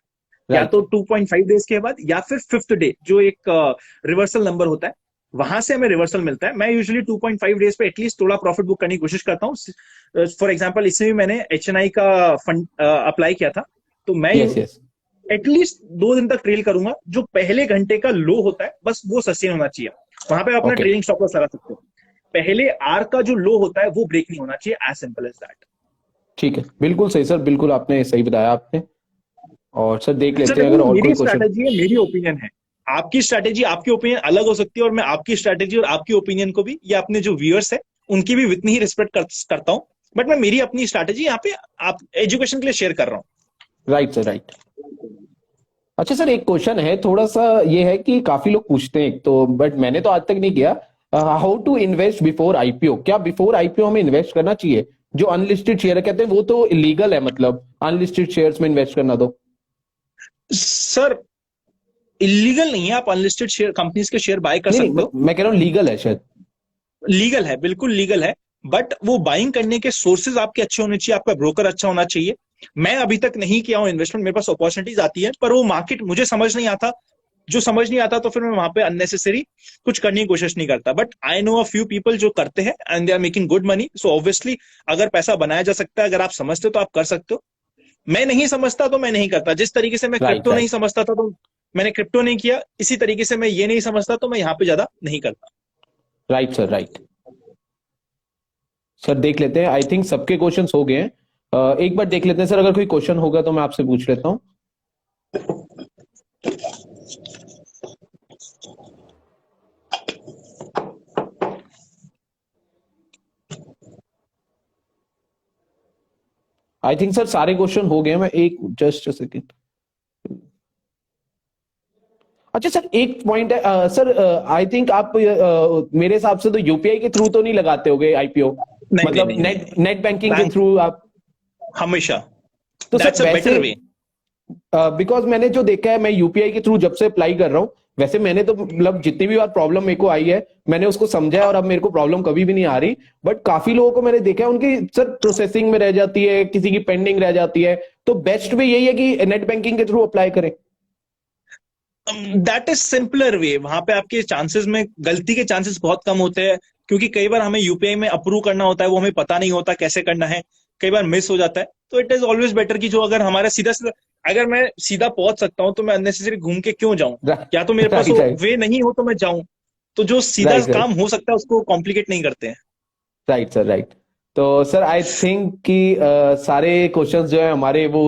Yeah right. तो 2.5 डेज के बाद, या फिर फिफ्थ डे जो एक रिवर्सल नंबर होता है, वहां से हमें रिवर्सल मिलता है। मैं यूजुअली 2.5 डेज पे एटलीस्ट थोड़ा प्रॉफिट बुक करने की कोशिश करता हूँ। फॉर एग्जाम्पल इससे भी मैंने एचएनआई का फंड अप्लाई किया था, तो मैं यस यस। एटलीस्ट 2 दिन तक ट्रेल करूंगा। जो पहले घंटे का लो होता है बस वो सस्टेन होना चाहिए, वहां पे अपना ओके। ट्रेलिंग स्टॉप लॉस लगा सकते हो। पहले आर का जो लो होता है वो ब्रेक नहीं होना चाहिए, एज सिंपल एज दैट। ठीक है, बिल्कुल सही सर, बिल्कुल आपने सही बताया आपने। और सर देख सर लेते हैं देखो, अगर ये और कोई मेरी क्वेश्चन। स्ट्रैटेजी है, मेरी ओपिनियन है। आपकी स्ट्रैटेजी, आपकी ओपिनियन अलग हो सकती है, और मैं आपकी स्ट्रैटेजी और आपकी ओपिनियन को भी, या अपने जो व्यूअर्स है उनकी भी उतनी ही रिस्पेक्ट करता हूं। बट मैं मेरी अपनी स्ट्रैटेजी यहाँ पे आप एजुकेशन के लिए शेयर कर रहा हूँ। Right sir right. अच्छा सर एक क्वेश्चन है, थोड़ा सा ये है कि काफी लोग पूछते हैं, एक तो बट मैंने तो आज तक नहीं किया, how to invest before IPO, क्या बिफोर आईपीओ हमें इन्वेस्ट करना चाहिए? जो अनलिस्टेड शेयर है, कहते हैं वो तो इलीगल है, मतलब अनलिस्टेड शेयर्स में इन्वेस्ट करना तो। सर इलीगल नहीं है, आप अनलिस्टेड शेयर कंपनीज के शेयर बाय कर नहीं नहीं, सकते हो। मैं कह रहा हूँ लीगल है शायद। लीगल है, बिल्कुल लीगल है। बट वो बाइंग करने के सोर्सेज आपके अच्छे होने चाहिए, आपका ब्रोकर अच्छा होना चाहिए। मैं अभी तक नहीं किया हूं इन्वेस्टमेंट, मेरे पास अपॉर्चुनिटीज आती है पर वो मार्केट मुझे समझ नहीं आता। जो समझ नहीं आता तो फिर मैं वहां पे अननेसेसरी कुछ करने की कोशिश नहीं करता। But I know a few people जो करते हैं and they are making good money. So obviously अगर पैसा बनाया जा सकता है, अगर आप समझते हो तो आप कर सकते हो। मैं नहीं समझता तो मैं नहीं करता। जिस तरीके से मैं राइट क्रिप्टो नहीं राइट समझता था तो मैंने क्रिप्टो नहीं किया, इसी तरीके से मैं ये नहीं समझता तो मैं यहाँ पे ज्यादा नहीं करता। Right sir, right sir. देख लेते हैं, आई थिंक सबके क्वेश्चंस हो गए हैं। एक बार देख लेते हैं सर, अगर कोई क्वेश्चन होगा तो मैं आपसे पूछ लेता हूँ। आई थिंक सर सारे क्वेश्चन हो गए हैं। मैं एक जस्ट सेकंड। अच्छा सर, एक पॉइंट है सर, आई थिंक आप मेरे हिसाब से तो यूपीआई के थ्रू तो नहीं लगाते होगे आईपीओ, नहीं नहीं मतलब नहीं नहीं नेट नहीं। नेट बैंकिंग के बैंक, थ्रू आप। हमेशा। तो सर दैट्स अ वैसे, बेटर वे। बिकॉज मैंने जो देखा है, मैं यूपीआई के थ्रू जब से अप्लाई कर रहा हूँ, वैसे मैंने तो मतलब जितनी भी बार प्रॉब्लम मेरे को आई है, मैंने उसको समझा है और अब मेरे को प्रॉब्लम कभी भी नहीं आ रही। बट काफी लोगों को मैंने देखा है, उनकी सर प्रोसेसिंग में रह जाती है, किसी की पेंडिंग रह जाती है। तो बेस्ट वे यही है कि नेट बैंकिंग के थ्रू अप्लाई करें। That is simpler way. वहां पे आपके चांसेस में गलती के चांसेस बहुत कम होते हैं, क्योंकि कई बार हमें यूपीआई में अप्रूव करना होता है, वो हमें पता नहीं होता कैसे करना है। कई बार मिस हो जाता है। तो इट इज ऑलवेज बेटर कि जो अगर हमारा सीधा सीधा, अगर मैं सीधा पहुंच सकता हूँ तो मैं अननेसेसरी घूम के क्यों जाऊं। या तो मेरे पास राइट वो राइट वे नहीं हो तो मैं जाऊं। तो जो सीधा राइट राइट काम हो सकता है उसको कॉम्प्लिकेट नहीं करते हैं। Right sir, right. तो सर आई थिंक कि सारे क्वेश्चंस जो है हमारे वो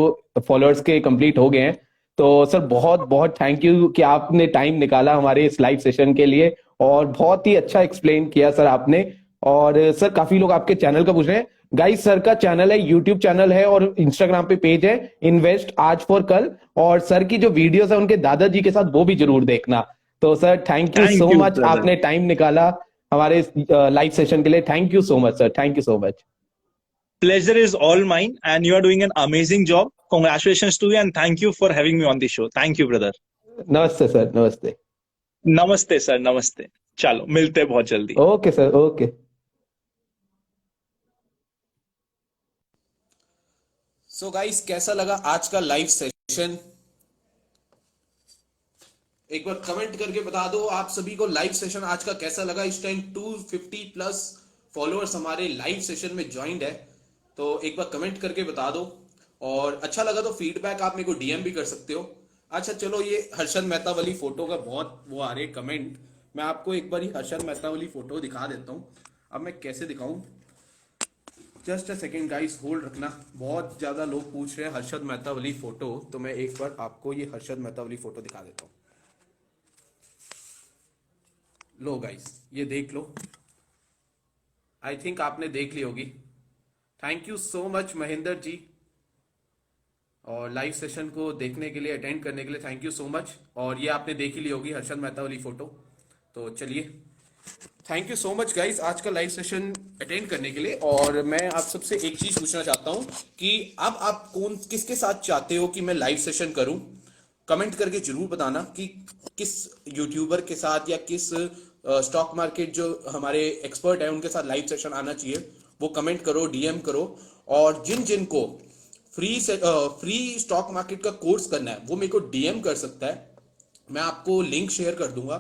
फॉलोअर्स के कंप्लीट हो गए हैं। तो सर बहुत बहुत थैंक यू कि आपने टाइम निकाला हमारे इस लाइव सेशन के लिए, और बहुत ही अच्छा एक्सप्लेन किया सर आपने। और सर काफी लोग आपके चैनल का पूछ रहे हैं। गाइस, सर का चैनल है, यूट्यूब चैनल है और इंस्टाग्राम पे पेज है, इन्वेस्ट आज फॉर कल। और सर की जो वीडियोस है उनके दादाजी के साथ, वो भी जरूर देखना। तो sir thank you thank so you much, brother. आपने टाइम निकाला हमारे लाइव सेशन के लिए। Thank you so much sir, thank you so much. Pleasure is all mine, and you are doing an amazing job. Congratulations to you, and thank you for having me on the show. Thank you, brother. नमस्ते sir, नमस्ते। नमस्ते sir, नमस्ते। चलो मिलते हैं बहुत जल्दी। Okay sir, okay. So guys, कैसा लगा आज का लाइव सेशन? एक बार कमेंट करके बता दो आप सभी को लाइव सेशन आज का कैसा लगा। इस टाइम 250 प्लस फॉलोअर्स हमारे लाइव सेशन में ज्वाइंट है। तो एक बार कमेंट करके बता दो, और अच्छा लगा तो फीडबैक आप मेरे को डीएम भी कर सकते हो। अच्छा चलो, ये हर्षद मेहता वाली फोटो का बहुत वो आ रहे कमेंट। मैं आपको एक बार हर्षद मेहता वाली फोटो दिखा देता हूँ। अब मैं कैसे दिखाऊं? Just a second guys, hold रखना। बहुत ज्यादा लोग पूछ रहे हैं हर्षद मेहता वाली फोटो, तो मैं एक बार आपको ये हर्षद मेहता वाली फोटो दिखा देता हूँ। लो गाइस, ये देख लो। आई थिंक आपने देख ली होगी। Thank you so much Mahendra ji, और लाइव सेशन को देखने के लिए, अटेंड करने के लिए थैंक यू सो मच। और ये आपने देख ही ली होगी हर्षद मेहता वाली फोटो। तो चलिए, thank you so much guys आज का लाइव सेशन अटेंड करने के लिए। और मैं आप सबसे एक चीज पूछना चाहता हूं कि अब आप कौन किसके साथ चाहते हो कि मैं लाइव सेशन करूं? कमेंट करके जरूर बताना कि किस यूट्यूबर के साथ या किस स्टॉक मार्केट जो हमारे एक्सपर्ट है उनके साथ लाइव सेशन आना चाहिए। वो कमेंट करो, डीएम करो। और जिन जिन को फ्री स्टॉक मार्केट का कोर्स करना है वो मेरे को डीएम कर सकता है। मैं आपको लिंक शेयर कर दूंगा।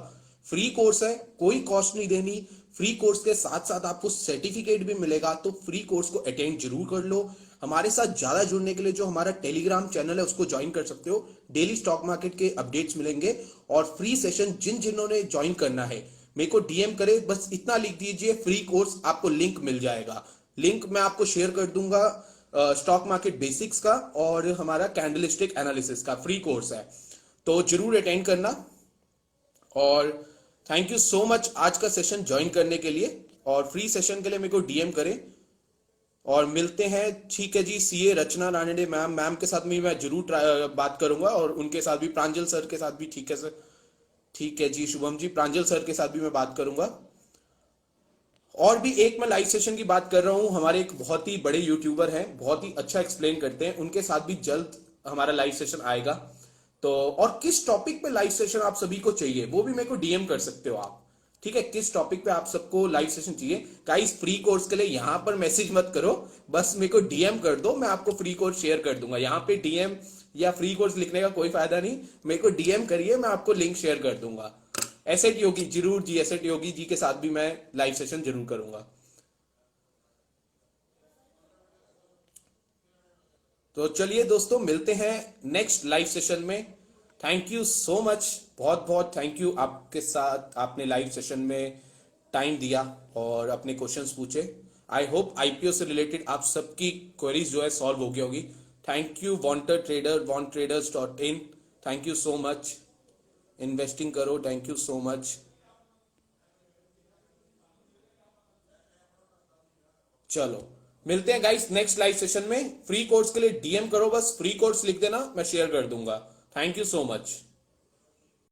फ्री कोर्स है, कोई कॉस्ट नहीं देनी। फ्री कोर्स के साथ साथ आपको सर्टिफिकेट भी मिलेगा। तो फ्री कोर्स को अटेंड जरूर कर लो। हमारे साथ ज्यादा जुड़ने के लिए जो हमारा टेलीग्राम चैनल है उसको ज्वाइन कर सकते हो। डेली स्टॉक मार्केट के अपडेट्स मिलेंगे। और फ्री सेशन जिन जिन्होंने ज्वाइन करना है मेरे को डीएम करे, बस इतना लिख दीजिए फ्री कोर्स, आपको लिंक मिल जाएगा। लिंक मैं आपको शेयर कर दूंगा। स्टॉक मार्केट बेसिक्स का और हमारा कैंडलस्टिक एनालिसिस का फ्री कोर्स है, तो जरूर अटेंड करना। और थैंक यू सो मच आज का सेशन ज्वाइन करने के लिए। और फ्री सेशन के लिए मेरे को डीएम करें। और मिलते हैं, ठीक है जी। सीए रचना रानडे मैम के साथ भी मैं जरूर बात करूंगा, और उनके साथ भी, प्रांजल सर के साथ भी। ठीक है सर, ठीक है जी। शुभम जी, प्रांजल सर के साथ भी मैं बात करूंगा। और भी एक मैं लाइव सेशन की बात कर रहा हूं, हमारे एक बहुत ही बड़े यूट्यूबर हैं, बहुत ही अच्छा एक्सप्लेन करते हैं, उनके साथ भी जल्द हमारा लाइव सेशन आएगा। तो और किस टॉपिक पे लाइव सेशन आप सभी को चाहिए वो भी मेरे को डीएम कर सकते हो आप, ठीक है? किस टॉपिक पे आप सबको लाइव सेशन चाहिए गाइस? फ्री कोर्स के लिए यहां पर मैसेज मत करो, बस मेरे को डीएम कर दो, मैं आपको फ्री कोर्स शेयर कर दूंगा। यहां पे डीएम या फ्री कोर्स लिखने का कोई फायदा नहीं, मेरे को डीएम करिए, मैं आपको लिंक शेयर कर दूंगा। एसेट योगी जरूर जी, एसेट योगी जी के साथ भी मैं लाइव सेशन जरूर करूंगा। तो चलिए दोस्तों, मिलते हैं नेक्स्ट लाइव सेशन में। थैंक यू सो मच, बहुत बहुत थैंक यू, आपके साथ आपने लाइव सेशन में टाइम दिया और अपने क्वेश्चंस पूछे। आई होप आईपीओ से रिलेटेड आप सबकी क्वेरीज जो है सॉल्व हो गई होगी। थैंक यू वॉन्टेड ट्रेडर, वॉन्टट्रेडर्स.in, thank you so much. Investing करो, थैंक यू सो मच। चलो मिलते हैं गाइस नेक्स्ट लाइव सेशन में। फ्री कोर्स के लिए डीएम करो, बस फ्री कोर्स लिख देना, मैं शेयर कर दूंगा। Thank you so much.